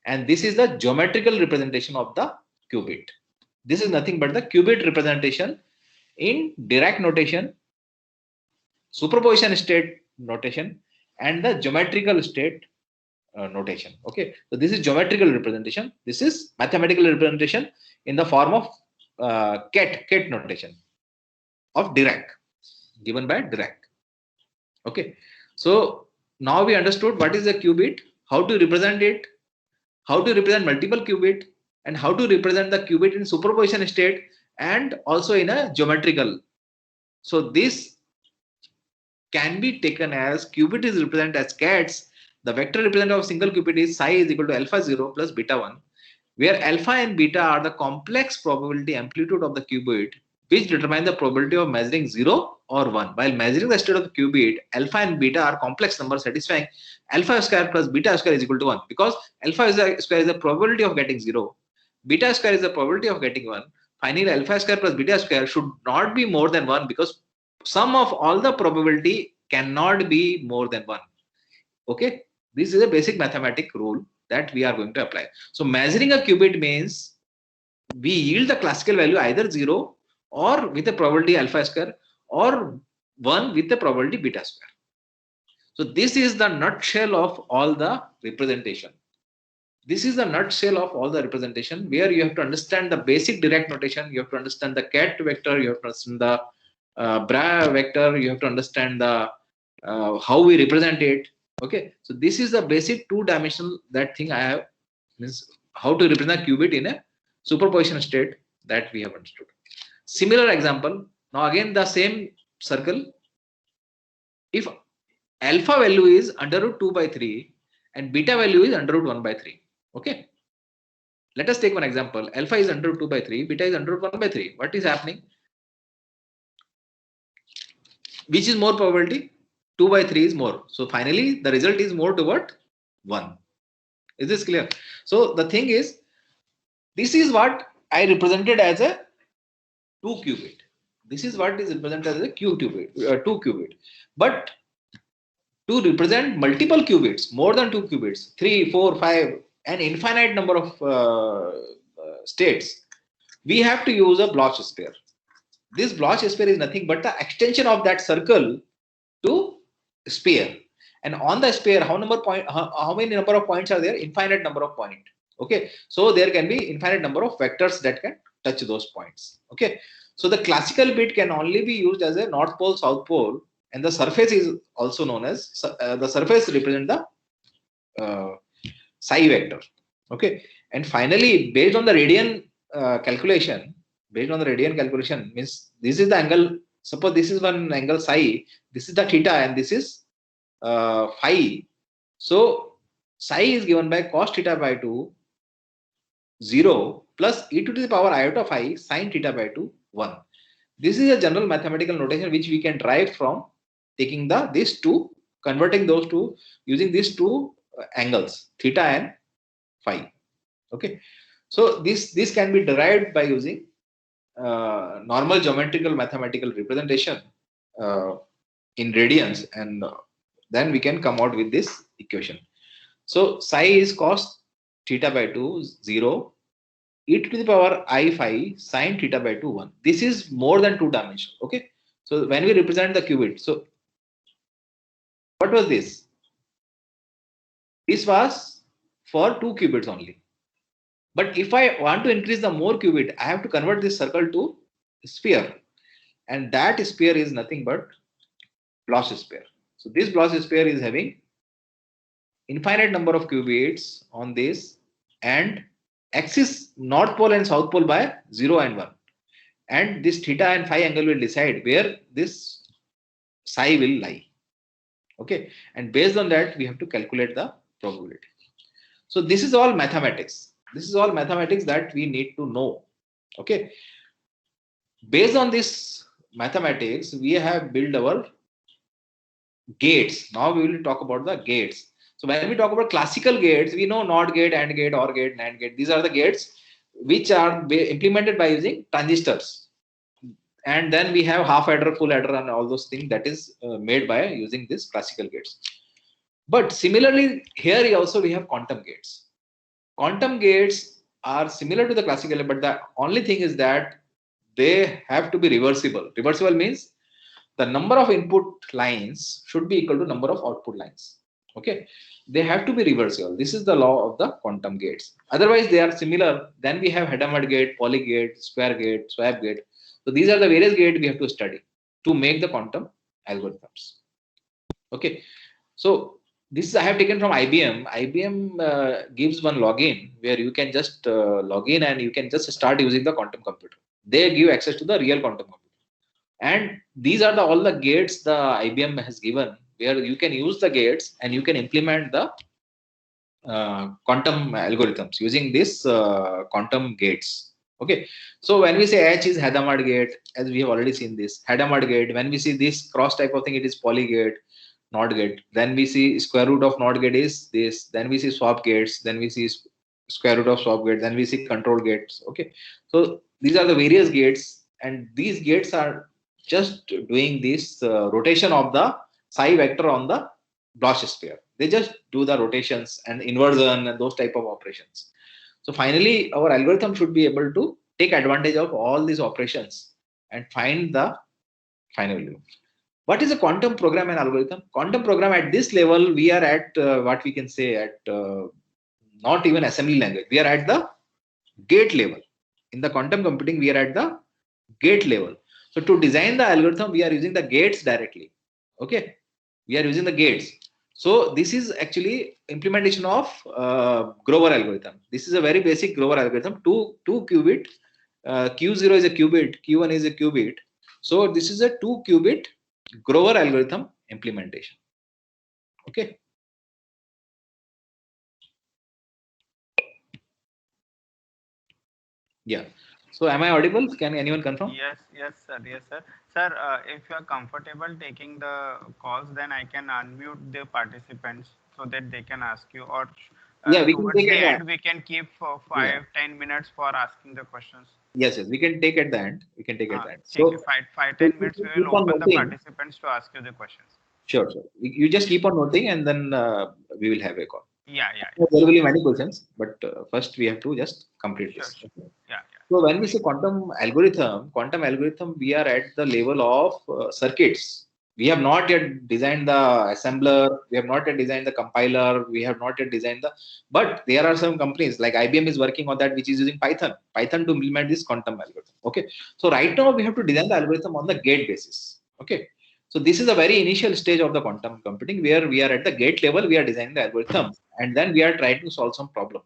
and this is the geometrical representation of the qubit. This is nothing but the qubit representation in Dirac notation, superposition state notation, and the geometrical state notation. Okay, so this is geometrical representation. This is mathematical representation in the form of Ket notation of Dirac, given by Dirac. Okay, so now we understood what is a qubit, how to represent it, how to represent multiple qubit, and how to represent the qubit in superposition state and also in a geometrical. So this can be taken as qubit is represented as cats. The vector representative of single qubit is psi is equal to alpha 0 plus beta 1, where alpha and beta are the complex probability amplitude of the qubit, which determine the probability of measuring 0 or 1. While measuring the state of the qubit, alpha and beta are complex numbers satisfying alpha square plus beta square is equal to 1, because alpha square is the probability of getting 0, beta square is the probability of getting 1. Finally, alpha square plus beta square should not be more than 1, because sum of all the probability cannot be more than 1. Okay, this is a basic mathematic rule that we are going to apply. So measuring a qubit means we yield the classical value either 0 or with a probability alpha square, or 1 with the probability beta square. So this is the nutshell of all the representation. This is the nutshell of all the representation, where you have to understand the basic Dirac notation, you have to understand the Ket vector, you have to understand the Bra vector, you have to understand the how we represent it. Okay, so this is the basic two-dimensional that thing I have, means how to represent qubit in a superposition state that we have understood. Similar example, now again the same circle. If alpha value is under root 2 by 3 and beta value is under root 1 by 3. Okay, let us take one example. Alpha is under root 2 by 3, beta is under root 1 by 3. What is happening? Which is more probability? 2 by 3 is more. So finally the result is more toward 1. Is this clear? So the thing is, this is what I represented as a 2 qubit. This is what is represented as a 2 qubit. But to represent multiple qubits, more than 2 qubits, 3, 4, 5, an infinite number of states, we have to use a Bloch sphere. This Bloch sphere is nothing but the extension of that circle to sphere. And on the sphere, how many number of points are there? Infinite number of points. Okay, so there can be infinite number of vectors that can touch those points. Okay, so the classical bit can only be used as a north pole, south pole, and the surface is also known as the surface represent the psi vector. Okay, and finally, based on the radian calculation, means this is the angle. Suppose this is one angle psi, this is the theta, and this is phi. So psi is given by cos theta by 2 0 plus e to the power iota phi sin theta by 2 1. This is a general mathematical notation which we can derive from taking these two, converting those two using these two angles theta and phi. Okay, so this can be derived by using normal geometrical mathematical representation in radians, and then we can come out with this equation. So psi is cos theta by 2 0 e to the power I phi sin theta by 2 1. This is more than 2 dimensional. Okay, so when we represent the qubit, so what was this? This was for 2 qubits only. But if I want to increase the more qubit, I have to convert this circle to sphere, and that sphere is nothing but Bloch sphere. So this Bloch sphere is having infinite number of qubits on this, and axis north pole and south pole by 0 and 1. And this theta and phi angle will decide where this psi will lie. Okay, and based on that, we have to calculate the probability. So this is all mathematics. This is all mathematics that we need to know. Okay, based on this mathematics, we have built our gates. Now we will talk about the gates. So when we talk about classical gates, we know NOT gate, AND gate, OR gate, NAND gate. These are the gates which are implemented by using transistors. And then we have half adder, full adder, and all those things that is made by using this classical gates. But similarly, here also we have quantum gates. Quantum gates are similar to the classical, but the only thing is that they have to be reversible. Reversible means the number of input lines should be equal to number of output lines. Okay, they have to be reversible. This is the law of the quantum gates. Otherwise, they are similar. Then we have Hadamard gate, Pauli gate, square gate, swap gate. So these are the various gates we have to study to make the quantum algorithms. Okay, so this I have taken from IBM. IBM gives one login where you can just log in and you can just start using the quantum computer. They give access to the real quantum computer. And these are all the gates the IBM has given, where you can use the gates and you can implement the quantum algorithms using this quantum gates. Okay, so when we say H is Hadamard gate, as we have already seen this Hadamard gate. When we see this cross type of thing, it is Pauli gate, NOT gate. Then we see square root of NOT gate is this. Then we see swap gates. Then we see square root of swap gate. Then we see control gates. Okay, so these are the various gates, and these gates are just doing this rotation of the psi vector on the Bloch sphere. They just do the rotations and inversion and those type of operations. So finally, our algorithm should be able to take advantage of all these operations and find the final value. What is a quantum program and algorithm? Quantum program at this level, we are at what we can say at not even assembly language. We are at the gate level. In the quantum computing, we are at the gate level. So to design the algorithm, we are using the gates directly. Okay, we are using the gates. So this is actually implementation of Grover algorithm. This is a very basic Grover algorithm. Two qubit. Q0 is a qubit. Q1 is a qubit. So this is a 2 qubit Grover algorithm implementation. Okay. Yeah. So am I audible? Can anyone confirm? Yes, sir. Yes, sir. Sir, if you are comfortable taking the calls, then I can unmute the participants so that they can ask you. Or yeah, we can towards take the at end, we can keep for 5-10 minutes for asking the questions. Yes, we can take at the end. We can take at the end. So 5-10 minutes, we will open the participants to ask you the questions. Sure. You just keep on noting, and then we will have a call. Yeah. There will be many questions, but first we have to just complete this. Sure. Yeah. So when we say quantum algorithm, we are at the level of circuits. We have not yet designed the assembler. We have not yet designed the compiler. We have not yet designed the. But there are some companies like IBM is working on that, which is using Python to implement this quantum algorithm. Okay. So right now we have to design the algorithm on the gate basis. Okay. So this is a very initial stage of the quantum computing where we are at the gate level. We are designing the algorithm, and then we are trying to solve some problem.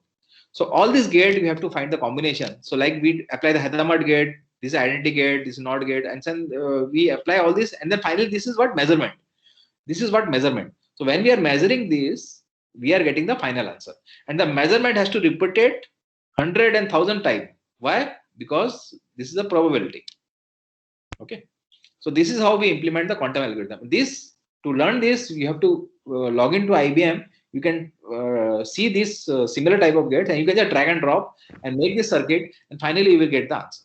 So all this gate we have to find the combination. So like we apply the Hadamard gate, this is identity gate, this is not gate, and then we apply all this, and then finally this is what measurement. This is what measurement. So when we are measuring this, we are getting the final answer, and the measurement has to repeat it 100 and 1000 times. Why? Because this is a probability. Okay. So this is how we implement the quantum algorithm. This to learn this, you have to log into IBM. You can see this similar type of gates, and you can just drag and drop and make this circuit, and finally you will get the answer.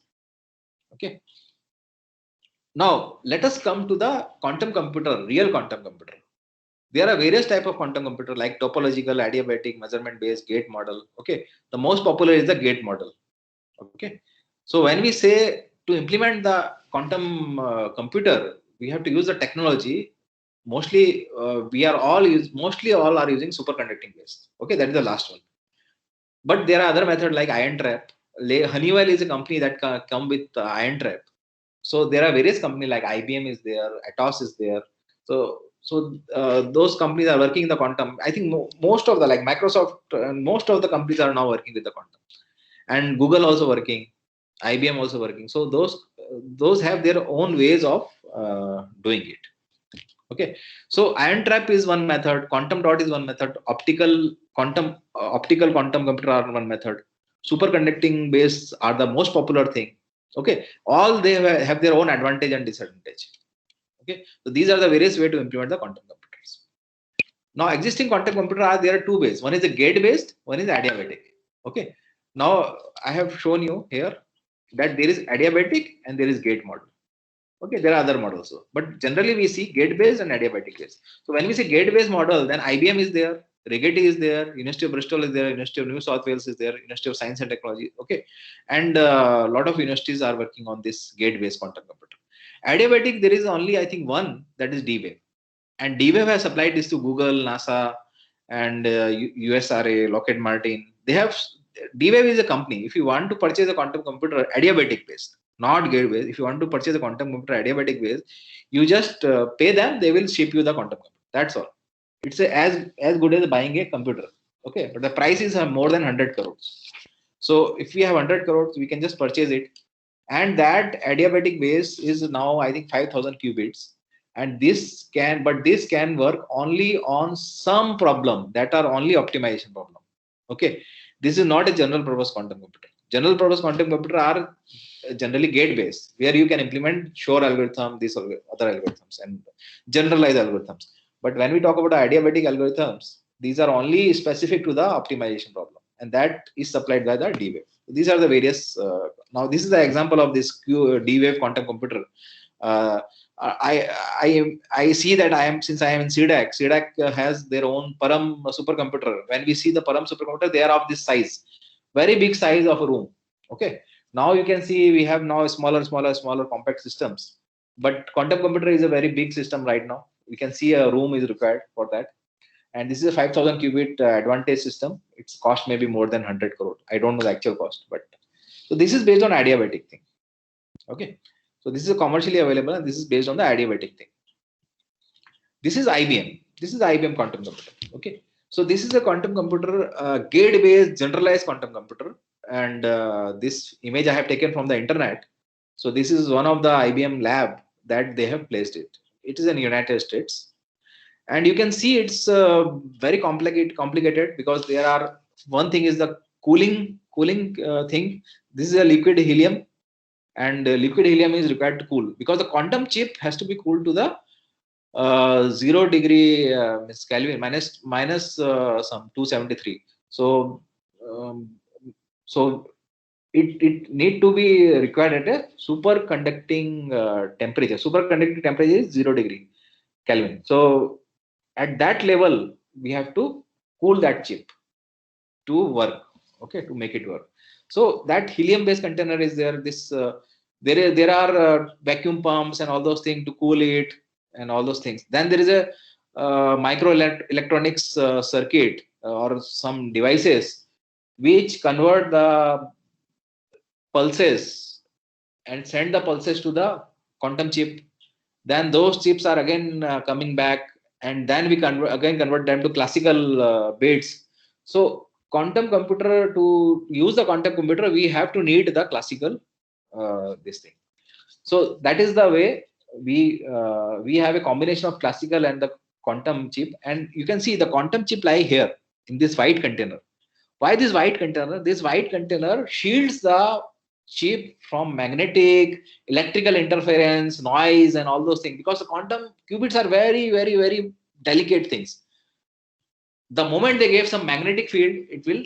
Okay. Now let us come to the quantum computer, real quantum computer. There are various type of quantum computer like topological, adiabatic, measurement based, gate model. Okay. The most popular is the gate model. Okay. So when we say to implement the quantum computer, we have to use the technology. Mostly mostly all are using superconducting based. Okay, that is the last one. But there are other methods like ion trap. Honeywell is a company that come with ion trap. So there are various companies like IBM is there, Atos is there. So those companies are working in the quantum. I think most of the like Microsoft and most of the companies are now working with the quantum, and Google also working, IBM also working. So those have their own ways of doing it. Okay, so ion trap is one method, quantum dot is one method, optical quantum computer are one method, superconducting based are the most popular thing. Okay, all they have their own advantage and disadvantage. Okay, so these are the various way to implement the quantum computers. Now existing quantum computer are there are two ways. One is a gate based, one is adiabatic. Okay, now I have shown you here that there is adiabatic and there is gate model. Okay, there are other models, but generally we see gate-based and adiabatic based. So when we say gate-based model, then IBM is there, Rigetti is there, University of Bristol is there, University of New South Wales is there, University of Science and Technology. Okay, and a lot of universities are working on this gate-based quantum computer. Adiabatic, there is only I think one, that is D-Wave, and D-Wave has supplied this to Google, NASA, and USRA, Lockheed Martin. They have D-Wave is a company. If you want to purchase a quantum computer adiabatic based, not gate based, if you want to purchase a quantum computer adiabatic based, you just pay them. They will ship you the quantum computer. That's all. It's as good as buying a computer. Okay, but the price is more than 100 crores. So if we have 100 crores, we can just purchase it. And that adiabatic base is now I think 5,000 qubits, and this can work only on some problem that are only optimization problem. Okay, this is not a general purpose quantum computer. General purpose quantum computer are generally gate based, where you can implement Shor algorithm, these other algorithms and generalized algorithms. But when we talk about adiabatic algorithms, these are only specific to the optimization problem, and that is supplied by the D-Wave. These are the various. Now, this is the example of this D-Wave quantum computer. I see that since I am in CDAC. CDAC has their own Param supercomputer. When we see the Param supercomputer, they are of this size, very big size of a room. Okay. Now you can see we have now smaller compact systems. But quantum computer is a very big system right now. We can see a room is required for that. And this is a 5,000 qubit advantage system. Its cost may be more than 100 crore. I don't know the actual cost, but so this is based on adiabatic thing. Okay, so this is commercially available, and this is based on the adiabatic thing. This is IBM. This is IBM quantum computer. Okay, so this is a quantum computer, gate-based generalized quantum computer, and this image I have taken from the internet. So this is one of the IBM lab that they have placed it. It is in United States. And you can see it's very complicated because there are one thing is the cooling thing. This is a liquid helium, and liquid helium is required to cool because the quantum chip has to be cooled to the 0 degree Kelvin minus some 273. So it need to be required at a superconducting temperature. Superconducting temperature is 0 degree Kelvin. So at that level, we have to cool that chip to work, okay, to make it work. So that helium-based container is there. There are vacuum pumps and all those things to cool it. and all those things. Then there is a electronics circuit or some devices which convert the pulses and send the pulses to the quantum chip. Then those chips are again coming back, and then we convert them to classical bits. So quantum computer, to use the quantum computer, we have to need the classical this thing. So that is the way we have a combination of classical and the quantum chip. And you can see the quantum chip lie here in this white container. Why this white container? This white container shields the chip from magnetic, electrical interference, noise, and all those things, because the quantum qubits are very, very, very delicate things. The moment they gave some magnetic field, it will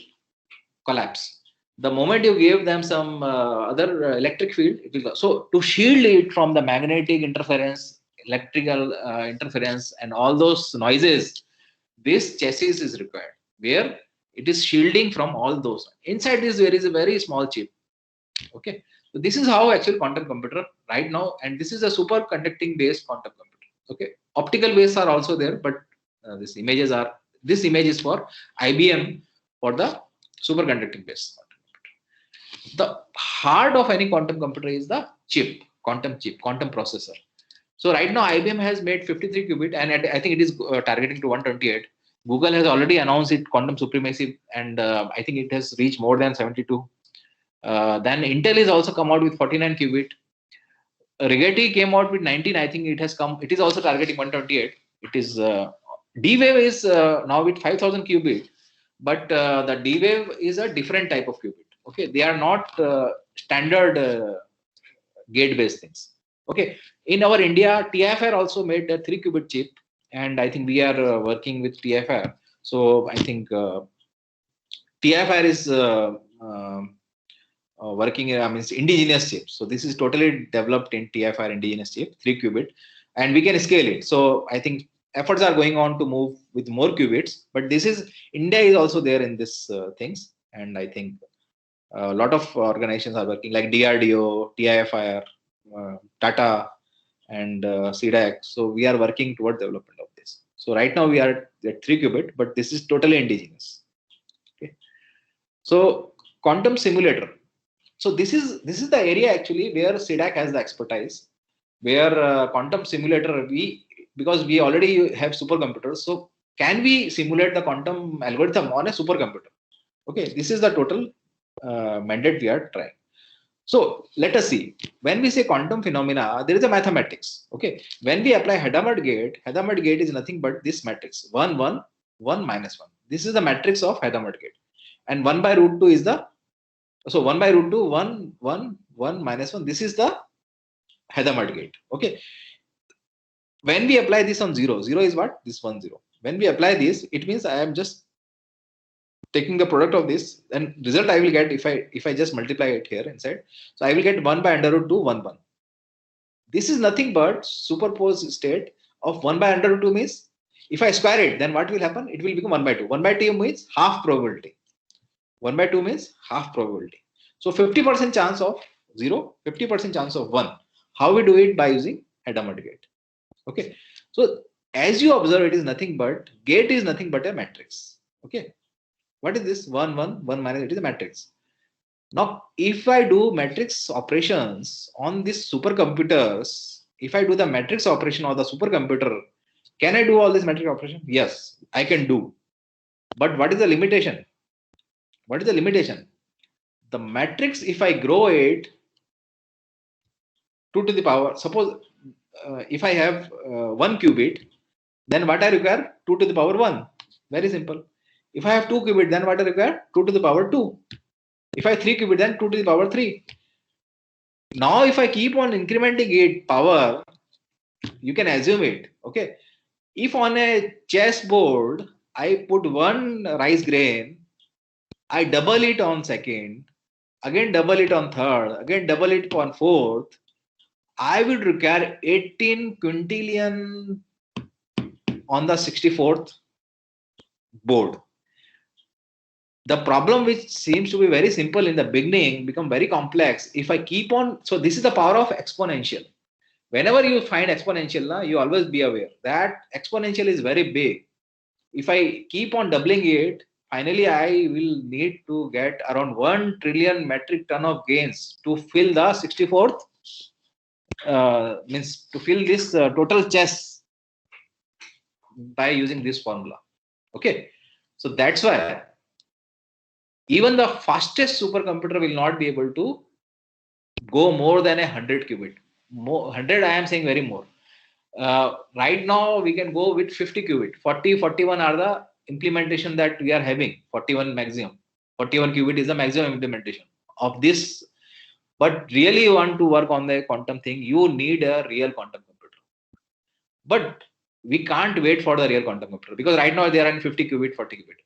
collapse. The moment you give them some other electric field, it will go. So to shield it from the magnetic interference, electrical interference, and all those noises, this chassis is required, where it is shielding from all those. Inside this, there is a very small chip. Okay, so this is how actual quantum computer right now, and this is a superconducting based quantum computer. Okay, optical based are also there, but this image is for IBM for the superconducting based quantum computer. The heart of any quantum computer is the chip, quantum processor. So right now IBM has made 53 qubit, and I think it is targeting to 128. Google has already announced it quantum supremacy, and I think it has reached more than 72. Then Intel is also come out with 49 qubit. Rigetti came out with 19. I think it has come. It is also targeting 128. It is D-Wave is now with 5,000 qubit, but the D-Wave is a different type of qubit. Okay, they are not standard gate-based things. Okay, in our India, TIFR also made a 3 qubit chip, and I think we are working with TIFR. So I think TIFR is working, it's indigenous chip. So this is totally developed in TIFR indigenous chip, 3 qubit, and we can scale it. So I think efforts are going on to move with more qubits, but this is, India is also there in this things, and I think a lot of organizations are working, like DRDO, TIFR, Tata, and CDAC. So we are working toward development of this. So right now we are at 3 qubit, but this is totally indigenous. Okay. So quantum simulator. So this is the area actually where CDAC has the expertise, where quantum simulator, because we already have supercomputers. So can we simulate the quantum algorithm on a supercomputer? Okay, this is the total mandate we are trying. So let us see. When we say quantum phenomena, there is a mathematics. Okay, when we apply Hadamard gate is nothing but this matrix 1, 1, 1, minus 1. This is the matrix of Hadamard gate, and 1 by root 2 is the, so 1 by root 2, 1, 1, 1, minus 1. This is the Hadamard gate. Okay. When we apply this on 0, 0 is what? This 1, 0. When we apply this, it means I am just taking the product of this, and result I will get if I just multiply it here inside. So I will get 1 by under root 2, 1, 1. This is nothing but superposed state of 1 by under root 2 means if I square it, then what will happen? It will become 1 by 2. 1 by 2 means half probability. 1 by 2 means half probability. So 50% chance of 0, 50% chance of 1. How we do it? By using Hadamard gate. Okay. So as you observe, it is nothing but, gate is nothing but a matrix. Okay. What is this? 1, 1, 1 minus, it is a matrix. Now, if I do matrix operations on these supercomputers, if I do the matrix operation on the supercomputer, can I do all this matrix operation? Yes, I can do. But what is the limitation? What is the limitation? The matrix, if I grow it 2 to the power, suppose if I have 1 qubit, then what I require? 2 to the power 1. Very simple. If I have 2 qubit, then what I require? 2 to the power 2. If I have 3 qubit, then 2 to the power 3. Now, if I keep on incrementing it power, you can assume it. Okay. If on a chessboard, I put 1 rice grain, I double it on second, again double it on third, again double it on fourth, I would require 18 quintillion on the 64th board. The problem, which seems to be very simple in the beginning, become very complex if I keep on. So this is the power of exponential. Whenever you find exponential, you always be aware that exponential is very big. If I keep on doubling it, finally I will need to get around 1 trillion metric ton of gains to fill the 64th, means to fill this total chess by using this formula. Okay, so that's why even the fastest supercomputer will not be able to go more than 100 qubit. More 100, I am saying very more. Right now we can go with 50 qubit. 40, 41 are the implementation that we are having. 41 maximum. 41 qubit is the maximum implementation of this. But really you want to work on the quantum thing, you need a real quantum computer. But we can't wait for the real quantum computer because right now they are in 50 qubit, 40 qubit.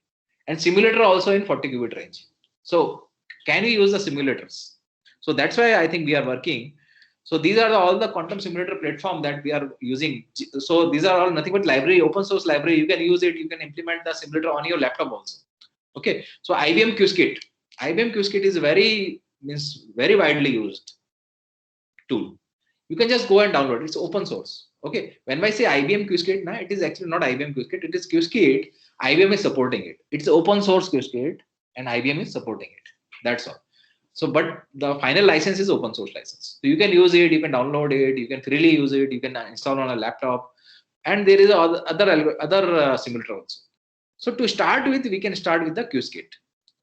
And simulator also in 40 qubit range. So can we use the simulators? So that's why I think we are working. So these are all the quantum simulator platform that we are using. So these are all nothing but library, open source library. You can use it. You can implement the simulator on your laptop also. Okay. So IBM Qiskit. IBM Qiskit is very widely used tool. You can just go and download. It's open source. Okay. When I say IBM Qiskit, it is actually not IBM Qiskit. It is Qiskit. IBM is supporting it. It's open source Qiskit, and IBM is supporting it. That's all. So, but the final license is open source license. So you can use it, you can download it, you can freely use it, you can install on a laptop, and there is other simulator also. So to start with, we can start with the Qiskit.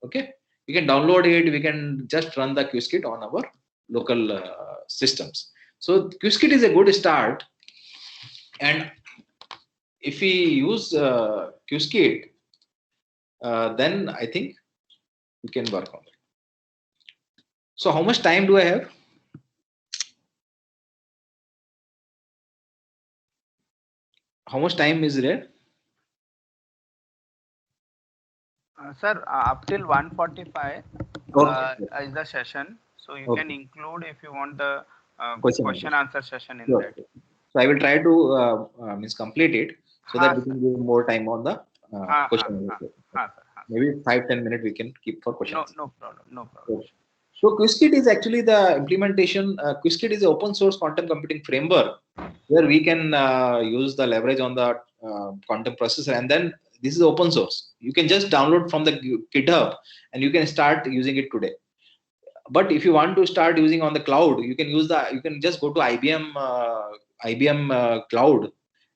Okay, we can download it, we can just run the Qiskit on our local systems. So Qiskit is a good start, and if we use Qiskit, then I think we can work on it. So how much time do I have? How much time is there? Sir, up till 1:45 is the session. So you can include if you want the question answer session in that. So I will try to complete it so that we can give more time on the question. Maybe 5-10 minutes we can keep for questions. No problem. So Qiskit is actually the implementation. Qiskit is an open source quantum computing framework where we can use the leverage on the quantum processor, and then this is open source. You can just download from the GitHub and you can start using it today. But if you want to start using on the cloud, you can just go to IBM cloud,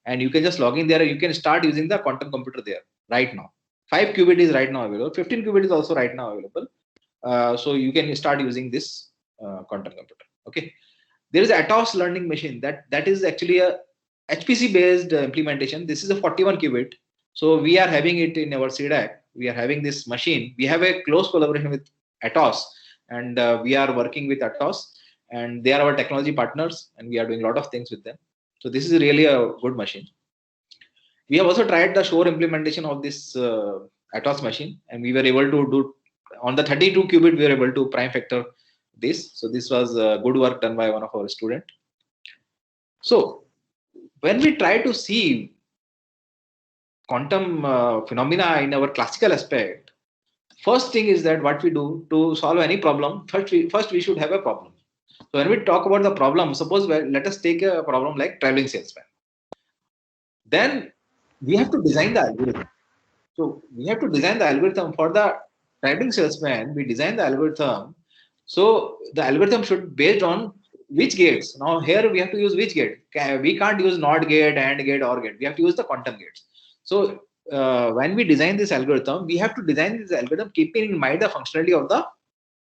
and you can just log in there and you can start using the quantum computer there right now. 5 qubit is right now available. 15 qubit is also right now available. So you can start using this quantum computer. Okay, there is Atos learning machine that is actually a HPC based implementation. This is a 41 qubit. So we are having it in our CDAC. We are having this machine. We have a close collaboration with Atos, and we are working with Atos, and they are our technology partners, and we are doing a lot of things with them. So this is really a good machine. We have also tried the Shore implementation of this Atos machine, and we were able to do on the 32 qubit, we were able to prime factor this. So this was good work done by one of our students. So when we try to see quantum phenomena in our classical aspect, first thing is that what we do to solve any problem, first we should have a problem. So when we talk about the problem, suppose let us take a problem like traveling salesman. Then we have to design the algorithm. So we have to design the algorithm for the traveling salesman. We design the algorithm. So the algorithm should be based on which gates. Now here we have to use which gate. We can't use NOT gate, AND gate, OR gate. We have to use the quantum gates. So when we design this algorithm, we have to design this algorithm keeping in mind the functionality of the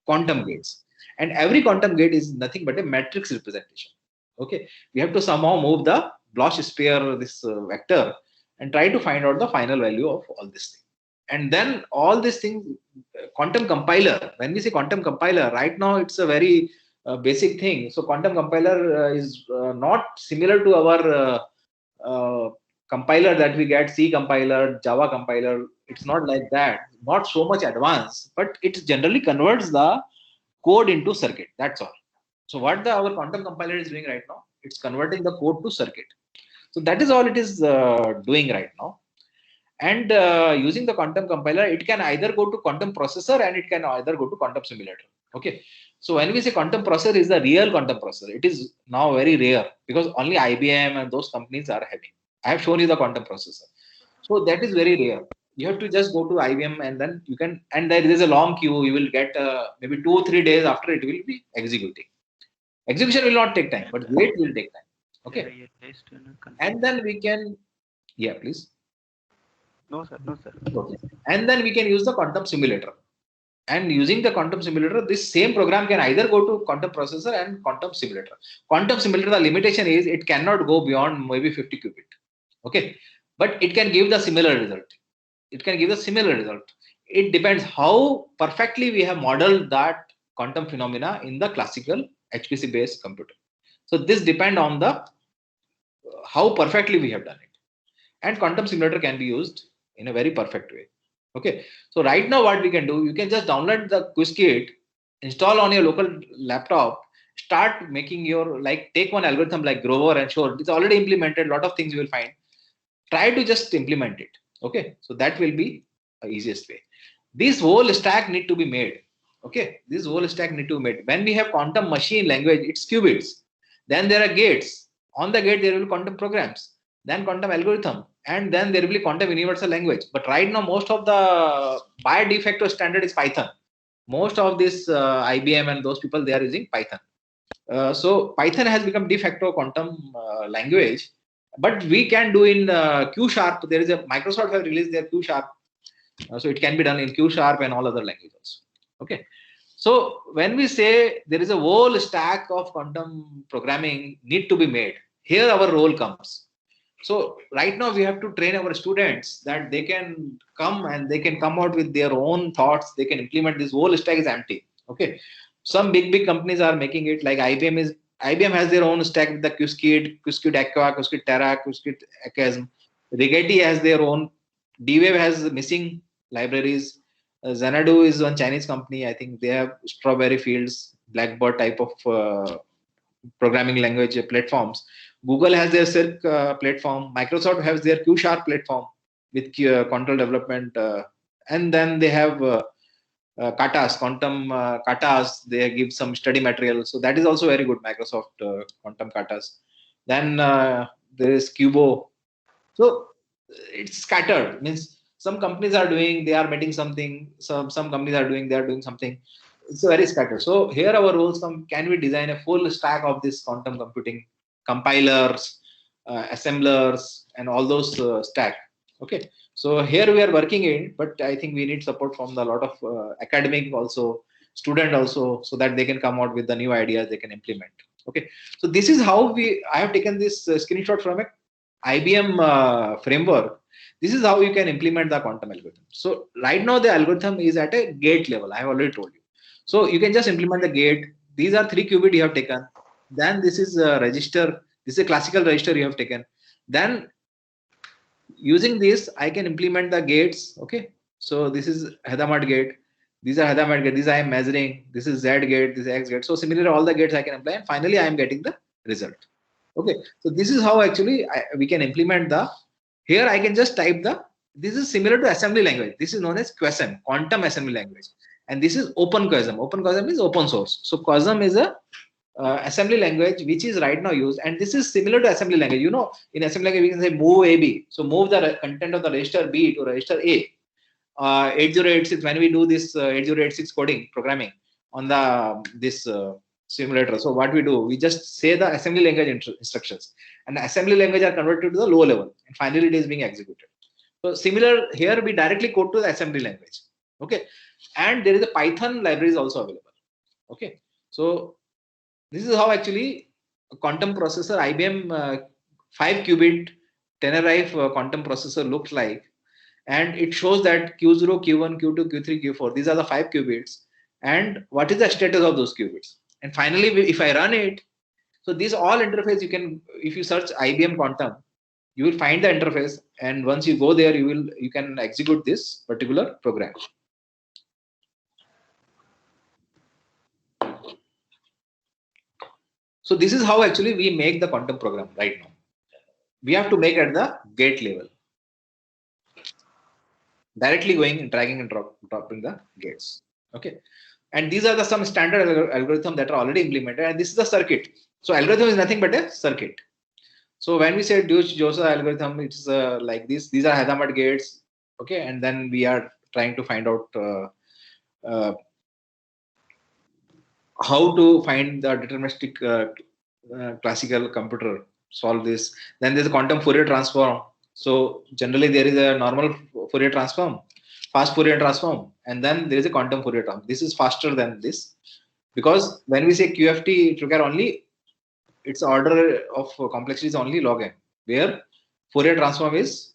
quantum gates. And every quantum gate is nothing but a matrix representation. Okay, we have to somehow move the Bloch sphere, this vector, and try to find out the final value of all this thing. And then all these things, quantum compiler, when we say quantum compiler, right now it's a very basic thing. So quantum compiler is not similar to our compiler that we get, C compiler, Java compiler. It's not like that, not so much advanced, but it generally converts the code into circuit. That's all. So what our quantum compiler is doing right now, it's converting the code to circuit. So that is all it is doing right now. And using the quantum compiler, it can either go to quantum processor and it can either go to quantum simulator. Okay. So when we say quantum processor is the real quantum processor, it is now very rare because only IBM and those companies are having. I have shown you the quantum processor. So that is very rare. You have to just go to IBM and then you can, and there is a long queue. You will get maybe 2 or 3 days after it will be executing. Execution will not take time, but wait will take time. Okay. And then we can, yeah, please. No, sir. No, sir. Okay. And then we can use the quantum simulator. And using the quantum simulator, this same program can either go to quantum processor and quantum simulator. Quantum simulator, the limitation is it cannot go beyond maybe 50 qubit. Okay. But it can give the similar result. It can give a similar result. It depends how perfectly we have modeled that quantum phenomena in the classical HPC based computer. So this depends on the how perfectly we have done it. And quantum simulator can be used in a very perfect way. Okay. So right now what we can do, you can just download the Qiskit, install on your local laptop, start making your, like, take one algorithm like Grover and Shor. It's already implemented. A lot of things you will find. Try to just implement it. Okay. So that will be the easiest way. This whole stack need to be made. Okay. This whole stack need to be made. When we have quantum machine language, it's qubits. Then there are gates. On the gate, there will be quantum programs. Then quantum algorithm. And then there will be quantum universal language. But right now, most of the by de facto standard is Python. Most of this IBM and those people, they are using Python. So Python has become de facto quantum language. But we can do in Q Sharp. There is a Microsoft have released their Q Sharp. So it can be done in Q Sharp and all other languages. Okay. So when we say there is a whole stack of quantum programming need to be made, here our role comes. So right now we have to train our students that they can come and they can come out with their own thoughts. They can implement. This whole stack is empty. Okay. Some big companies are making it, like IBM has their own stack with the Qiskit, Qiskit Aqua, Qiskit Terra, Qiskit Akasm. Rigetti has their own. D-Wave has missing libraries. Xanadu is one Chinese company. I think they have Strawberry Fields, Blackbird type of programming language platforms. Google has their Circ platform. Microsoft has their Q Sharp platform with control development. And then they have katas, quantum katas. They give some study material. So that is also very good, Microsoft quantum katas. Then there is Cubo. So it's scattered. Means some companies are doing, they are making something. Some companies are doing, they are doing something. It's very scattered. So here our roles come. Can we design a full stack of this quantum computing compilers, assemblers, and all those stack? Okay. So here we are working in, but I think we need support from a lot of academic also, student also, so that they can come out with the new ideas they can implement. Okay. So this is how I have taken this screenshot from a IBM framework. This is how you can implement the quantum algorithm. So right now the algorithm is at a gate level. I have already told you. So you can just implement the gate. These are 3 qubit you have taken. Then this is a register. This is a classical register you have taken. Then using this, I can implement the gates. Okay. So this is Hadamard gate. These are Hadamard gate. These I am measuring. This is Z gate. This is X gate. So similarly, all the gates I can apply. And finally, I am getting the result. Okay. So this is how actually we can implement the. Here I can just type the. This is similar to assembly language. This is known as QASM, quantum assembly language. And this is OpenQASM. OpenQASM is open source. So QASM is a assembly language which is right now used, and this is similar to assembly language. You know, in assembly language we can say move AB. So move the content of the register B to register A. 8086, when we do this 8086 coding programming on the this simulator, so what we do, we just say the assembly language instructions, and the assembly language are converted to the low level, and finally it is being executed. So similar here, we directly code to the assembly language. Okay. And there is a Python library is also available. Okay. So this is how actually a quantum processor, IBM 5 qubit Tenerife quantum processor looks like. And it shows that Q0, Q1, Q2, Q3, Q4, these are the 5 qubits. And what is the status of those qubits? And finally, if I run it, so these all interface, you can, if you search IBM quantum, you will find the interface. And once you go there, you can execute this particular program. So this is how actually we make the quantum program right now. We have to make at the gate level. Directly going and dragging and dropping the gates. Okay. And these are the some standard algorithms that are already implemented, and this is the circuit. So algorithm is nothing but a circuit. So when we say Deuce-Joseph algorithm, it's like this. These are Hadamard gates, okay, and then we are trying to find out how to find the deterministic classical computer solve this. Then there's a quantum Fourier transform. So generally there is a normal Fourier transform, fast Fourier transform, and then there is a quantum Fourier transform. This is faster than this, because when we say QFT, it requires only its order of complexity is only log n, where Fourier transform is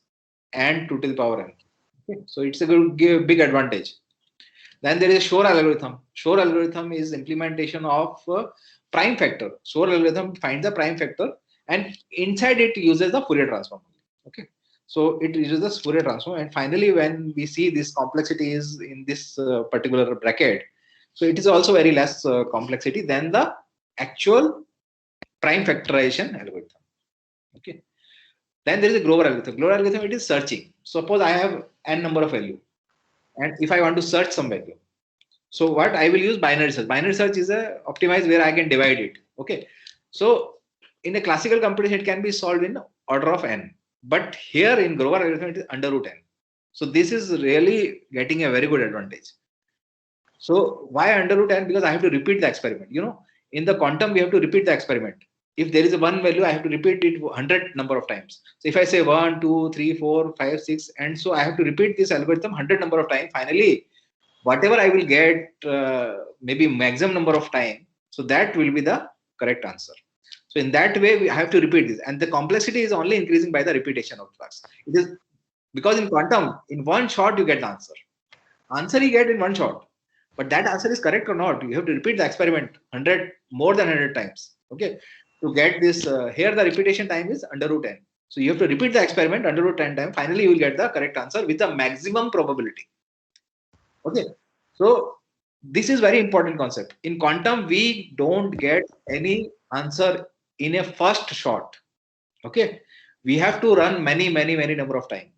n 2 to the power n. Okay. So it's a big advantage. Then there is a Shor algorithm. Shor algorithm is implementation of prime factor. Shor algorithm finds the prime factor, and inside it uses the Fourier transform. Okay. So it uses the Fourier transform, and finally, when we see this complexity is in this particular bracket, so it is also very less complexity than the actual prime factorization algorithm. Okay. Then there is a Grover algorithm. Grover algorithm, it is searching. Suppose I have n number of value, and if I want to search some value, so what I will use binary search. Binary search is a optimized where I can divide it. Okay. So in a classical computation, it can be solved in order of n. But here in Grover algorithm, it is under root n. So this is really getting a very good advantage. So why under root n? Because I have to repeat the experiment. You know, in the quantum, we have to repeat the experiment. If there is a one value, I have to repeat it 100 number of times. So if I say 1, 2, 3, 4, 5, 6, and so I have to repeat this algorithm 100 number of times. Finally, whatever I will get, maybe maximum number of time, so that will be the correct answer. So in that way, we have to repeat this, and the complexity is only increasing by the repetition of flux. It is because in quantum, in one shot you get the answer. Answer you get in one shot, but that answer is correct or not, you have to repeat the experiment more than 100 times. Okay, to get this here the repetition time is under root n. So you have to repeat the experiment under root 10 times. Finally, you will get the correct answer with the maximum probability. Okay, so this is very important concept. In quantum, we don't get any answer in a first shot. Okay, we have to run many number of time,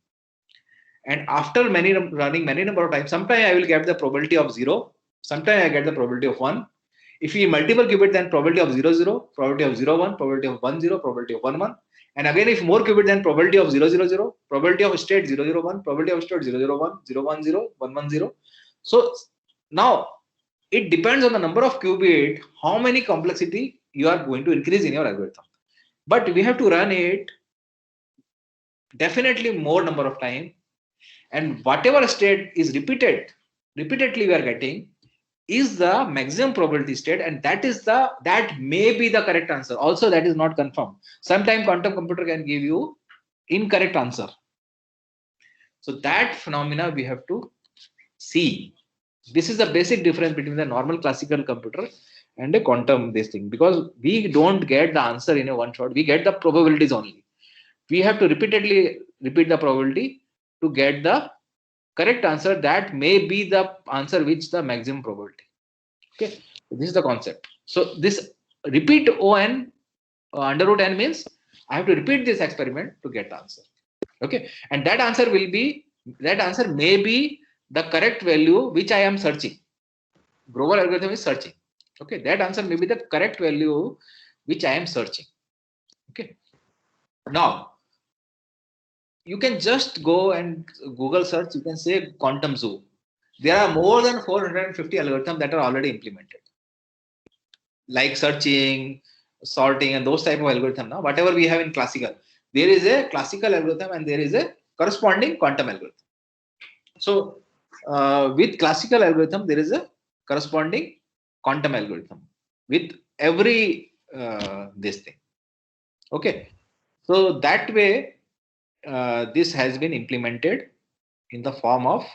and after running many number of times, sometimes I will get the probability of 0, sometimes I get the probability of 1. If we multiple qubit, then probability of 0 0, probability of 0 1, probability of 1 0, probability of 1 1. And again, if more qubit, then probability of 0 0 0, probability of state 0 0 1, probability of state 0 0 1, 0 1 0, 1 1 0. So now it depends on the number of qubit, how many complexity you are going to increase in your algorithm. But we have to run it definitely more number of time, and whatever state is repeatedly we are getting is the maximum probability state, and that may be the correct answer. Also, that is not confirmed. Sometimes quantum computer can give you incorrect answer. So that phenomena we have to see. This is the basic difference between the normal classical computer and a quantum this thing, because we don't get the answer in a one shot, we get the probabilities only. We have to repeatedly repeat the probability to get the correct answer. That may be the answer which the maximum probability. Okay, this is the concept. So this repeat on under root n means I have to repeat this experiment to get the answer. Okay, and that answer may be the correct value which I am searching. Grover algorithm is searching. Okay, that answer may be the correct value which I am searching. Okay, now you can just go and Google search. You can say quantum zoo. There are more than 450 algorithms that are already implemented, like searching, sorting, and those type of algorithms. Now, whatever we have in classical, there is a classical algorithm and there is a corresponding quantum algorithm. So, with classical algorithm, there is a corresponding quantum algorithm with every this thing. Okay, so that way. This has been implemented in the form of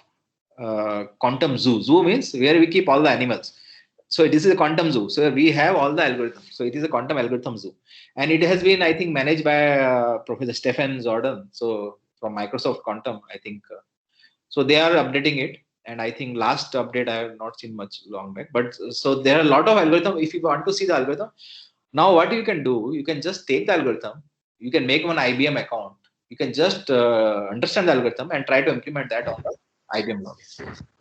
quantum zoo. Zoo means where we keep all the animals. So this is a quantum zoo. So we have all the algorithms. So it is a quantum algorithm zoo, and it has been, I think, managed by Professor Stephen Jordan. So from Microsoft Quantum, I think. So they are updating it, and I think last update I have not seen much long back. But so there are a lot of algorithms. If you want to see the algorithm, now what you can do, you can just take the algorithm. You can make one IBM account. You can just understand the algorithm and try to implement that on the IBM logic.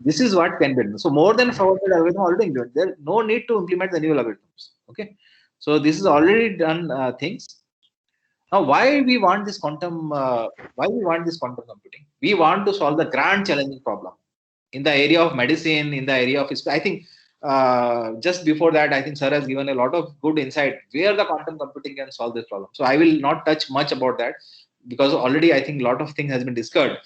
This is what can be done. So more than forwarded algorithm already included. There no need to implement the new algorithms. Okay, so this is already done things. Now, why we want this quantum? Why we want this quantum computing? We want to solve the grand challenging problem in the area of medicine, in the area of. I think just before that, I think Sir has given a lot of good insight where the quantum computing can solve this problem. So I will not touch much about that because already I think a lot of things has been discussed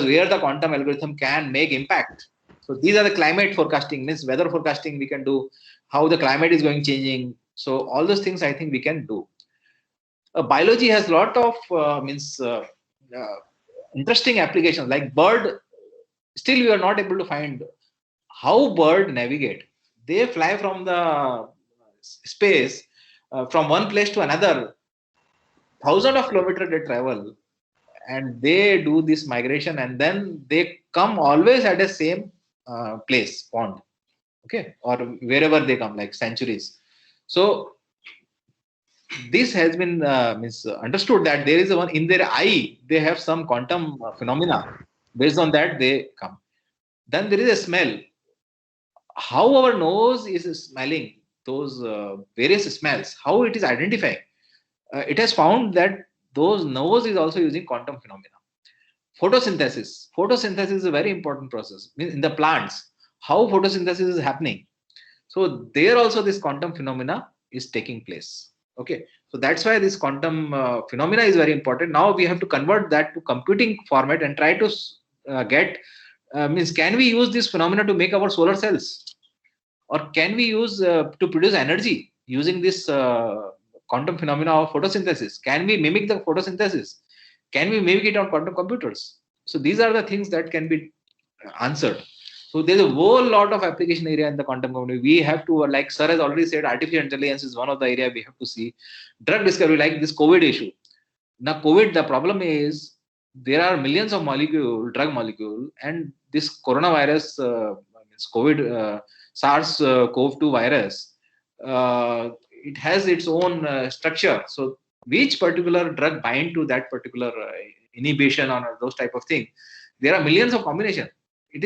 where the quantum algorithm can make impact. So these are the climate forecasting, means weather forecasting we can do, how the climate is going changing. So all those things I think we can do. Biology has a lot of interesting applications like bird. Still we are not able to find how bird navigate. They fly from the space from one place to another. Thousands of kilometers they travel and they do this migration and then they come always at the same place, pond, okay, or wherever they come, like sanctuaries. So this has been understood that there is a one in their eye, they have some quantum phenomena. Based on that, they come. Then there is a smell. How our nose is smelling those various smells, how it is identifying. It has found that those nose is also using quantum phenomena. Photosynthesis is a very important process in the plants. How photosynthesis is happening. So there also this quantum phenomena is taking place. Okay, so that's why this quantum phenomena is very important. Now we have to convert that to computing format and try to get means can we use this phenomena to make our solar cells, or can we use to produce energy using this quantum phenomena of photosynthesis? Can we mimic the photosynthesis? Can we mimic it on quantum computers? So these are the things that can be answered. So there's a whole lot of application area in the quantum computing. We have to, like Sir has already said, artificial intelligence is one of the area we have to see. Drug discovery, like this COVID issue. Now COVID, the problem is there are millions of drug molecule, and this coronavirus, COVID, SARS-CoV-2 virus, it has its own structure. So which particular drug bind to that particular inhibition or those type of thing? There are millions of combinations. It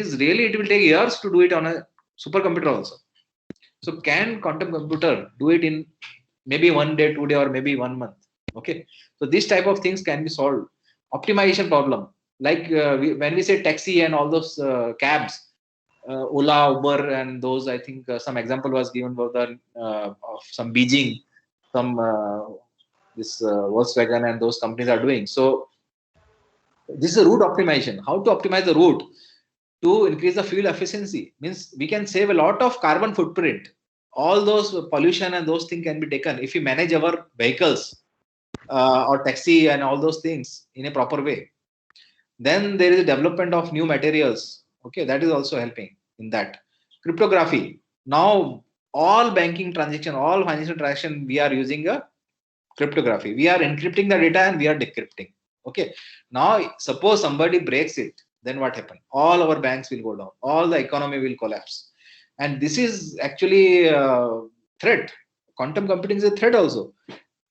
will take years to do it on a supercomputer also. So can quantum computer do it in maybe 1 day, 2 day, or maybe 1 month? Okay. So this type of things can be solved. Optimization problem, like when we say taxi and all those cabs, Ola, Uber, and those, I think some example was given for the of some Beijing, some this Volkswagen and those companies are doing. So this is a route optimization. How to optimize the route to increase the fuel efficiency, means we can save a lot of carbon footprint. All those pollution and those things can be taken if we manage our vehicles or taxi and all those things in a proper way. Then there is a development of new materials. Okay, that is also helping in that. Cryptography. Now all banking transaction, all financial transaction, we are using a cryptography. We are encrypting the data and we are decrypting. Okay. Now suppose somebody breaks it, then what happens? All our banks will go down. All the economy will collapse. And this is actually a threat. Quantum computing is a threat also.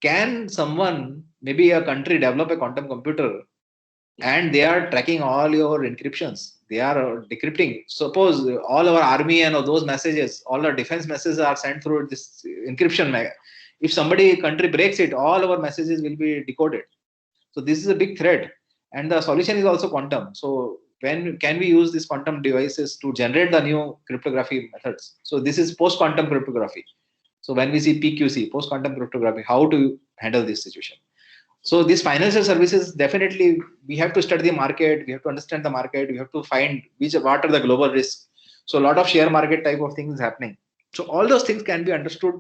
Can someone, maybe a country, develop a quantum computer and they are tracking all your encryptions? They are decrypting. Suppose all our army and all those messages, all our defense messages are sent through this encryption. If somebody country breaks it, all our messages will be decoded. So this is a big threat, and the solution is also quantum. So when can we use these quantum devices to generate the new cryptography methods? So this is post-quantum cryptography. So when we see PQC, post-quantum cryptography, how to handle this situation? So these financial services, definitely we have to study the market, we have to understand the market, we have to find what are the global risks. So a lot of share market type of things is happening. So all those things can be understood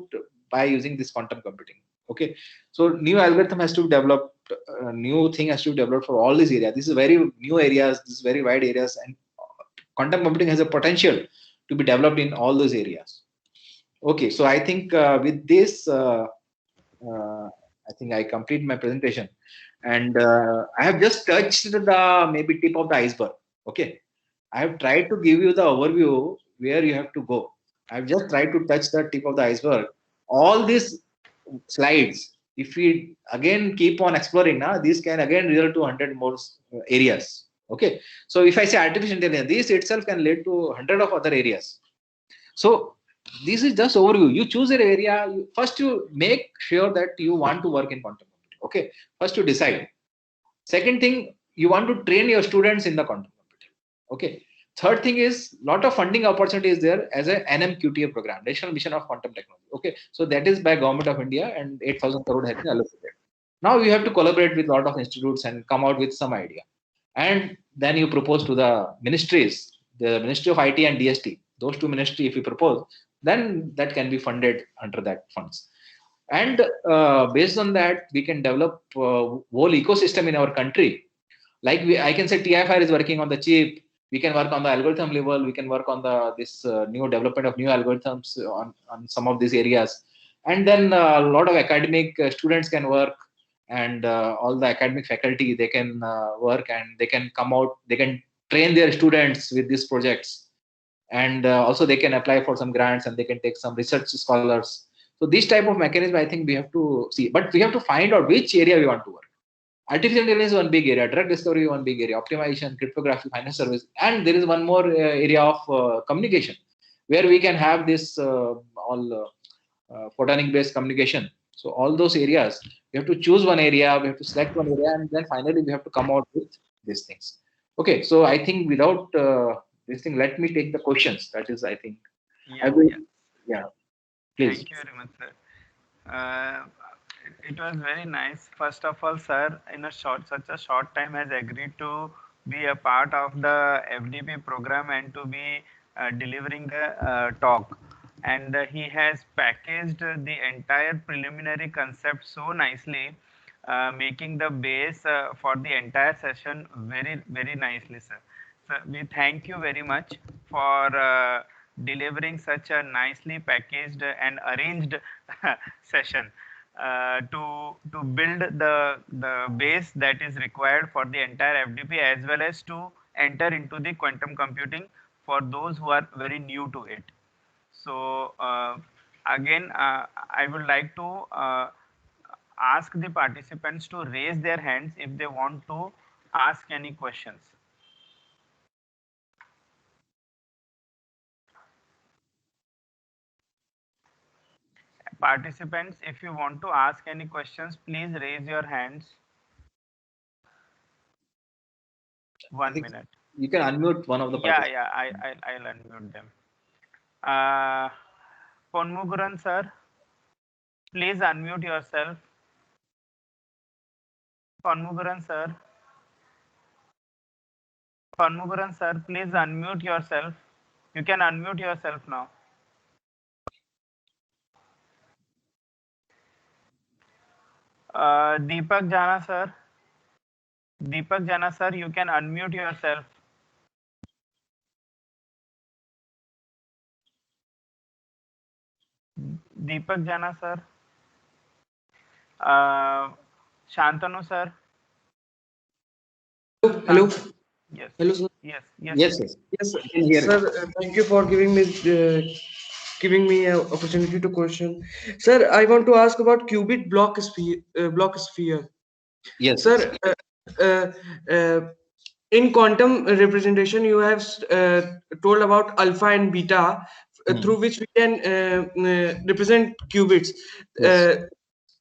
by using this quantum computing. Okay, so new algorithm has to be developed, new thing has to be developed for all these areas. This is very new areas, this is very wide areas, and quantum computing has a potential to be developed in all those areas. Okay, so I think with this, I think I complete my presentation, and I have just touched the maybe tip of the iceberg. Okay, I have tried to give you the overview where you have to go. I've just tried to touch the tip of the iceberg. All these slides, if we again keep on exploring, these can again result to 100 more areas. Okay, so if I say artificial intelligence, this itself can lead to 100 of other areas. So this is just overview. You choose an area. First, you make sure that you want to work in quantum computing. Okay, first you decide. Second thing, you want to train your students in the quantum computing. Okay. Third thing is lot of funding opportunity is there as a NMQTA program, National Mission of Quantum Technology. Okay, so that is by Government of India and 8,000 crore has been allocated. Now you have to collaborate with a lot of institutes and come out with some idea, and then you propose to the ministries, the Ministry of IT and DST. Those two ministries, if you propose, then that can be funded under that funds. And based on that, we can develop whole ecosystem in our country. Like I can say TIFR is working on the chip. We can work on the algorithm level. We can work on this new development of new algorithms on some of these areas. And then a lot of academic students can work, and all the academic faculty, they can work, and they can come out, they can train their students with these projects. And also they can apply for some grants, and they can take some research scholars. So this type of mechanism, I think we have to see, but we have to find out which area we want to work. Artificial intelligence is one big area, drug discovery one big area, optimization, cryptography, finance service, and there is one more area of communication, where we can have this all photonic based communication. So all those areas, we have to choose one area, we have to select one area, and then finally we have to come out with these things. Okay, so I think without this thing, let me take the questions. That is, I think, Yeah, I will, yeah. yeah, please. Thank you very much, sir. It was very nice. First of all, sir, in such a short time, has agreed to be a part of the FDP program and to be delivering the talk. And he has packaged the entire preliminary concept so nicely, making the base for the entire session very, very nicely, sir. So we thank you very much for delivering such a nicely packaged and arranged session to build the base that is required for the entire FDP, as well as to enter into the quantum computing for those who are very new to it. So again, I would like to ask the participants to raise their hands if they want to ask any questions. Participants, if you want to ask any questions, please raise your hands. 1 minute. You can unmute one of the participants. Yeah, I'll unmute them. Ponmuguran sir, please unmute yourself. Ponmuguran sir. Ponmuguran sir, please unmute yourself. You can unmute yourself now. Deepak Jana sir. Deepak Jana sir, you can unmute yourself. Deepak Jana sir. Shantanu sir. Hello. Yes. Hello, sir. Yes. Yes. Yes, sir. Thank you for giving me an opportunity to question. Sir, I want to ask about qubit block sphere. Yes. Sir, in quantum representation, you have told about alpha and beta, through which we can represent qubits. Yes.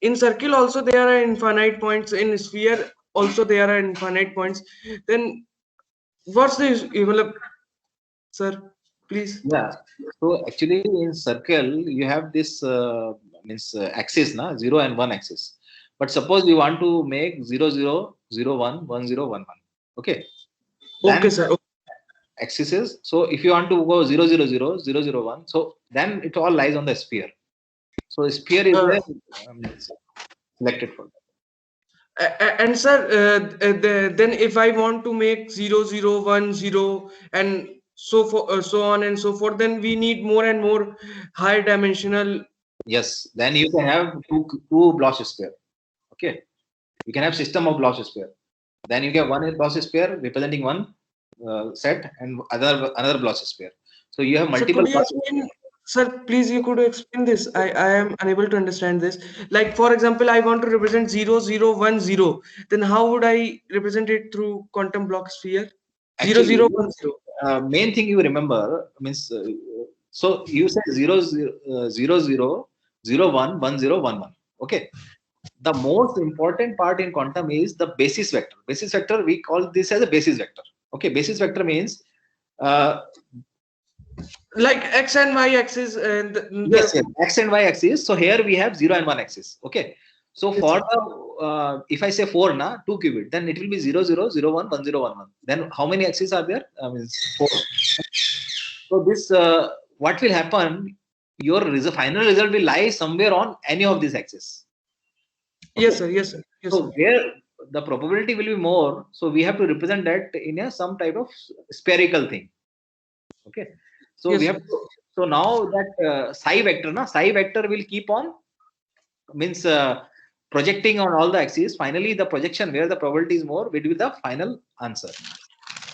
In circle also there are infinite points. In sphere also there are infinite points. Then what's the sir, please? Yeah. So actually, in circle, you have this axis, 0 and 1 axis. But suppose we want to make 0, 0, 0, 1, 1, 0, 1, 1. Okay. Okay, Then sir. Okay. axis is, so if you want to go 0, 0, 0, 0, 0, 1, so then it all lies on the sphere. So sphere is selected for that. And sir, then if I want to make 0, 0, 1, 0, and so on and so forth, then we need more and more high dimensional. Yes. Then you can have two Bloch sphere. Okay. You can have system of Bloch sphere. Then you get one Bloch sphere representing one set and another Bloch sphere. So you have multiple. So Sir, please, you could explain this. I am unable to understand this. Like, for example, I want to represent 0010. Then how would I represent it through quantum block sphere? Actually, 0010. main thing you remember means so you said 0 0 0 0 1 1 0 1 1. Okay, the most important part in quantum is the basis vector. Basis vector, we call this as a basis vector. Okay, basis vector means uh, Like X and Y axis and yes, yes, x and y axis. So here we have 0 and 1 axis. Okay, so Yes, for sir. the if I say 4 na 2 qubit, then it will be 0 0 0 1 1 0 1 1. Then how many axes are there? Means 4. So this what will happen? Your final result will lie somewhere on any of these axes. Yes, Okay. sir. Yes, sir. Yes, So sir. where the probability will be more, so we have to represent that in a some type of spherical thing. Okay. So Yes, we sir. have to, so now that psi vector will keep on means projecting on all the axes. Finally, the projection where the probability is more will be the final answer.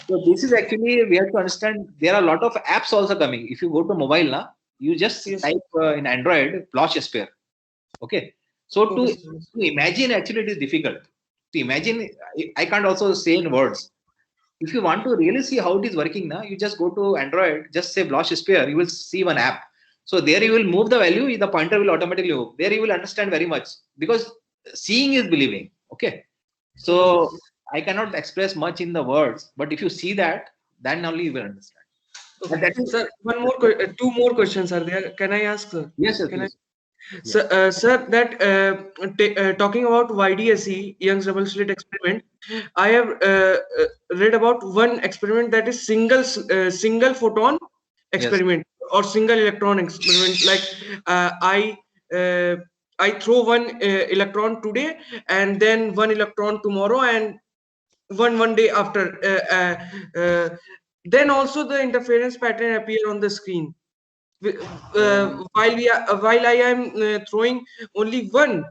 So this is actually we have to understand. There are a lot of apps also coming. If you go to mobile now, you just Yes, sir. type in Android Bloch sphere. Okay. So Okay, to sir. imagine actually it is difficult. To imagine, I can't also say in words. If you want to really see how it is working now, you just go to Android, just say Bloch sphere, you will see one app. So there you will move the value, the pointer will automatically move. There you will understand very much because seeing is believing. Okay. Okay, sir. So I cannot express much in the words, but if you see that, then only you will understand. Okay, But that is sir. Two more questions are there. Can I ask, sir? yes, yes, Can I? please. Sir, Yes. sir, that talking about YDSE, Young's double slit experiment, I have read about one experiment that is single photon Yes. experiment or single electron experiment. Like uh, I throw one electron today and then one electron tomorrow and one day after. Then also the interference pattern appear on the screen while I am throwing only one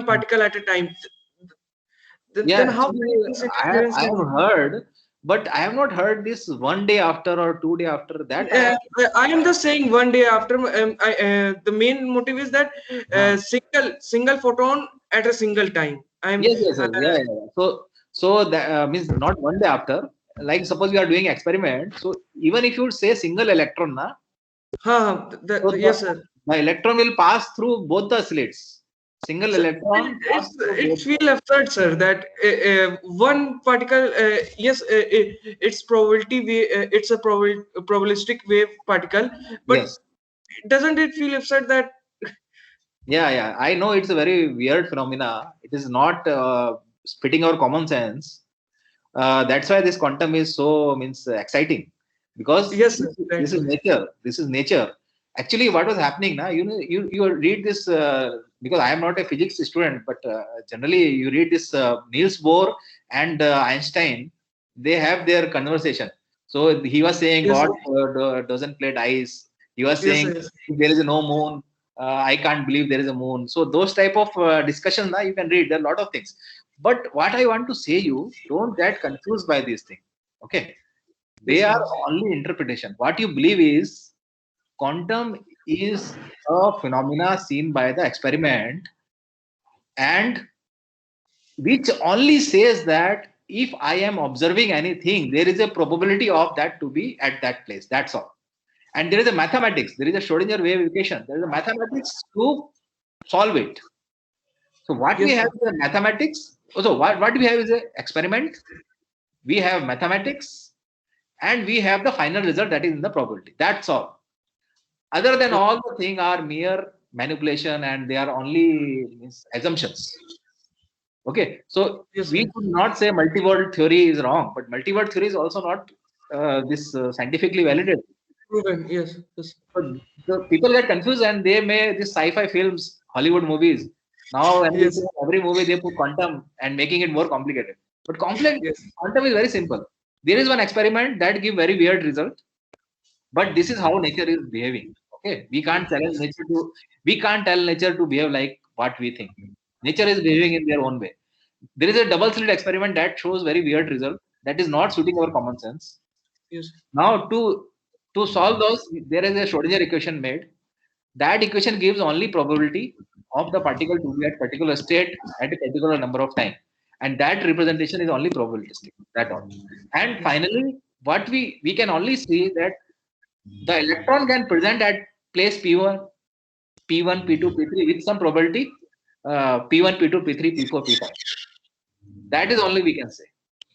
particle at a time. Yeah, Then how actually, many this interference I can have be? heard, but I have not heard this one day after or 2 day after that. I have. I am just saying one day after. The main motive is that Huh. single photon at a single time. I'm Yes, yes, yes. Yeah, yeah, yeah. So that means not one day after. Like suppose you are doing experiment. So even if you say single electron, na, so yes, sir. the electron will pass through both the slits. Single So electron pass through it's both. feel absurd, sir, that one particle, yes, it's probability wave, it's a probabilistic wave particle, but Yes. doesn't it feel absurd that Yeah, yeah. I know it's a very weird phenomena. It is not fitting our common sense. That's why this quantum is so means exciting because yes, sir, this right, is sir. nature. This is nature. Actually, what was happening now? You know, you read this because I am not a physics student, but generally you read this Niels Bohr and Einstein. They have their conversation. So he was saying Yes, God sir. doesn't play dice. He was Yes, saying sir. Yes. there is no moon. I can't believe there is a moon. So those type of discussions now you can read. There are a lot of things. But what I want to say you, don't get confused by these things. Okay. They Yes, sir. are only interpretation. What you believe is quantum is a phenomena seen by the experiment and which only says that if I am observing anything, there is a probability of that to be at that place. That's all. And there is a mathematics, there is a Schrodinger wave equation, there is a mathematics to solve it. So what we Yes, have sir. is a mathematics. So what we have is an experiment. We have mathematics, and we have the final result that is in the probability. That's all. Other than all the thing are mere manipulation, and they are only means assumptions. Okay, so Yes, we sir. could not say multi-world theory is wrong, but multi-world theory is also not this scientifically validated. Proven. Yes. Yes. So the people get confused and they may these sci-fi films, Hollywood movies. Now Yes. every movie they put quantum and making it more complicated. But complex Yes. quantum is very simple. There is one experiment that give very weird result, but this is how nature is behaving. Okay, we can't tell nature to behave like what we think. Nature is behaving in their own way. There is a double slit experiment that shows very weird result that is not suiting our common sense. Yes. Now to solve those, there is a Schrodinger equation made. that equation gives only probability of the particle to be at particular state at a particular number of time, and that representation is only probabilistic. That all. And finally, what we can only see that the electron can present at place P1, P1, P2, P3 with some probability, P1, P2, P3, P4, P5. That is only we can say.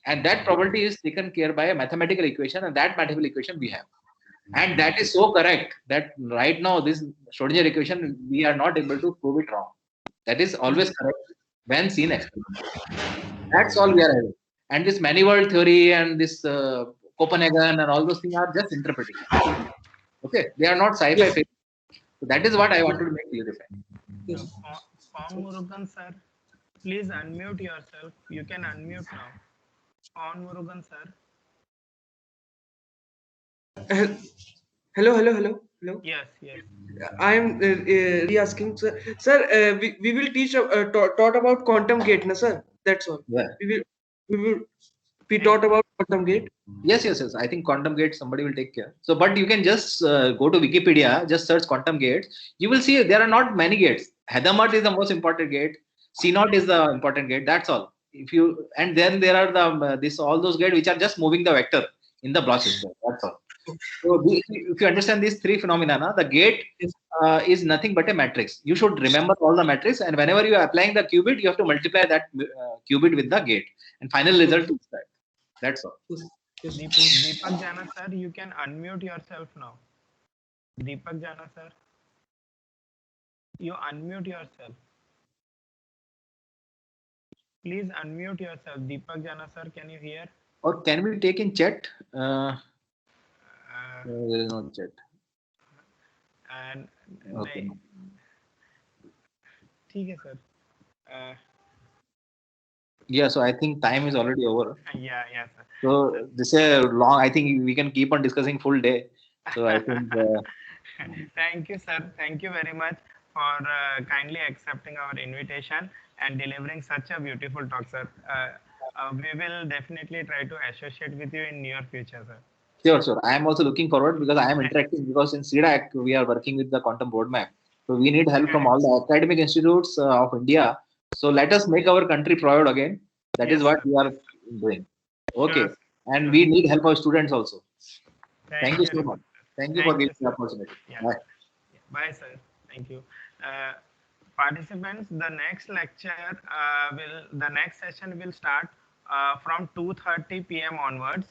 And that probability is taken care by a mathematical equation, and that mathematical equation we have. And that is so correct that right now this Schrodinger equation, we are not able to prove it wrong. That is always correct when seen experimentally. That's all we are having. And this many world theory and this Copenhagen and all those things are just interpreting. Okay, they are not sci-fi. Yes. So that is what I wanted to make clarify. Yes. Pon Murugan sir, please unmute yourself. You can unmute now. Pon Murugan sir. Hello. Yes, yes. I am re-asking, sir. Sir, we will teach taught about quantum gate, na sir. That's all. Yeah. We will be taught about quantum gate. Yes. I think quantum gate somebody will take care. So, but you can just go to Wikipedia, just search quantum gates. You will see there are not many gates. Hadamard is the most important gate. C0 is the important gate. That's all. If you and then there are the this all those gates which are just moving the vector in the Bloch system. That's all. So if you understand these three phenomena, the gate is nothing but a matrix. You should remember all the matrix, and whenever you are applying the qubit, you have to multiply that qubit with the gate, and final result is that. That's all. Yes. Deepak Jana sir, you can unmute yourself now. Deepak Jana sir, you unmute yourself. Please unmute yourself. Deepak Jana sir, can you hear? Or can we take in chat? There is no chat. And Okay. ठीक है sir. Yeah, so I think time is already over. Yeah, sir. So this is long. I think we can keep on discussing full day. So I think. Thank you, sir. Thank you very much for kindly accepting our invitation and delivering such a beautiful talk, sir. We will definitely try to associate with you in near future, sir. Sure. I am also looking forward because I am interacting because in CDAC we are working with the quantum roadmap. So we need help from all the academic institutes of India. So let us make our country proud again. That is what we are doing. Okay. Sure. And we need help of students also. Thank you so much. Thank you for giving the sir. opportunity. Yeah. Bye. Bye, sir. Thank you. Participants, the next lecture the next session will start from 2:30 p.m. onwards,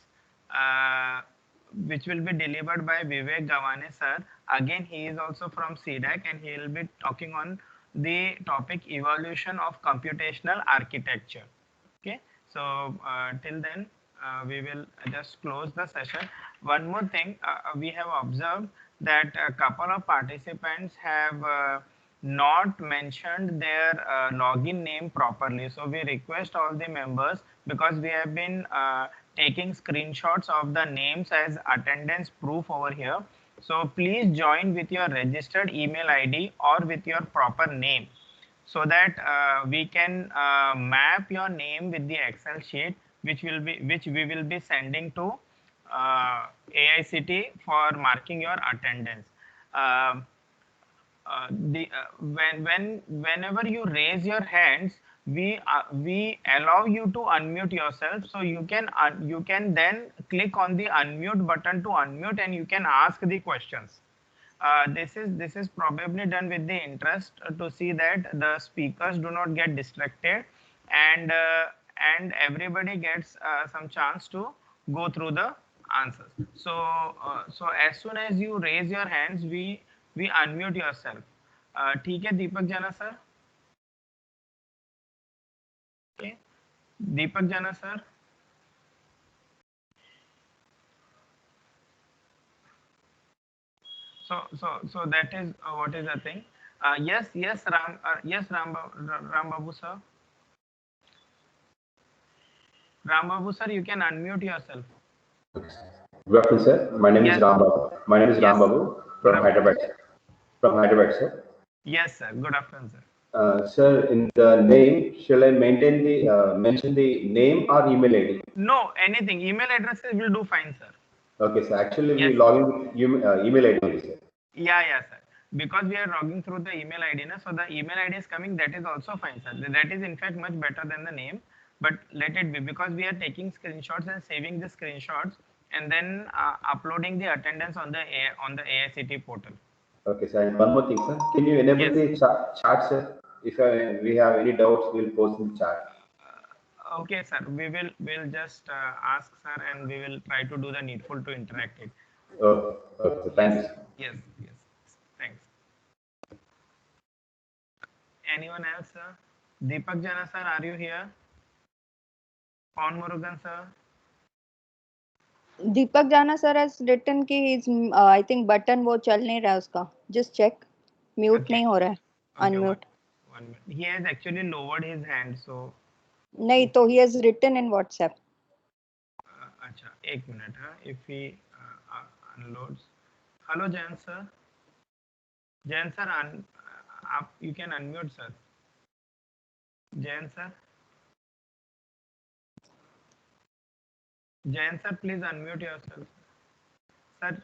which will be delivered by Vivek Gawane sir. Again, he is also from CDAC and he will be talking on the topic evolution of computational architecture. Okay, so till then we will just close the session. One more thing, we have observed that a couple of participants have not mentioned their login name properly. So we request all the members, because we have been taking screenshots of the names as attendance proof over here. So please join with your registered email ID or with your proper name, so that we can map your name with the Excel sheet, which we will be sending to AICT for marking your attendance. Whenever you raise your hands, we allow you to unmute yourself, so you can then click on the unmute button to unmute and you can ask the questions. This is probably done with the interest to see that the speakers do not get distracted, and everybody gets some chance to go through the answers. So as soon as you raise your hands, we unmute yourself. ठीक है दीपक जाना sir? Okay, दीपक जाना sir? So that is what is the thing. Yes, Ram Babu sir. Ram Babu sir, you can unmute yourself. Good afternoon, sir. My name is Ram Babu. My name is Ram Babu from Hyderabad. From Hyderabad, sir. Yes, sir. Good afternoon, sir. Sir, in the name, shall I mention the name or email ID? No, anything. Email addresses will do fine, sir. Okay, sir. Actually, we log in with email ID only, sir. Yeah, sir. because we are logging through the email ID, na, so the email ID is coming, that is also fine, sir. That is in fact much better than the name, but let it be, because we are taking screenshots and saving the screenshots and then uploading the attendance on the AICT portal. Okay, sir. And one more thing, sir. Can you enable Yes. the chat, sir? If we have any doubts, we'll post in the chat. Okay, sir. We'll just ask, sir, and we will try to do the needful to interact it. Okay, okay, sir. Thank you, sir. Yes. Thanks. Anyone else, sir? Deepak Jana, sir, are you here? Pawan Murugan, sir? दीपक जाना sir has written कि his I think button वो चल नहीं रहा है उसका. Just check. Mute Okay. नहीं हो रहा है. Okay, Unmute. one minute. He has actually lowered his hand, so. नहीं तो he has written in WhatsApp. अच्छा, एक मिनट है. If he unloads. Hello, Jain sir. Jain sir, आप you can unmute, sir. Jain sir. Jain sir, please unmute yourself. Sir.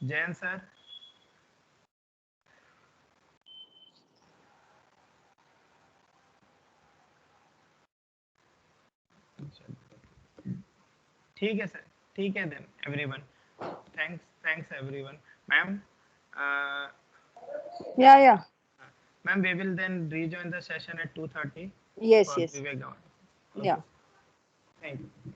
Jain sir. ठीक है sir, ठीक है then everyone. Thanks everyone. Ma'am, Yeah. ma'am, we will then rejoin the session at 2:30. Yes. For Vivek Gawan. Okay. Yeah. Thank you.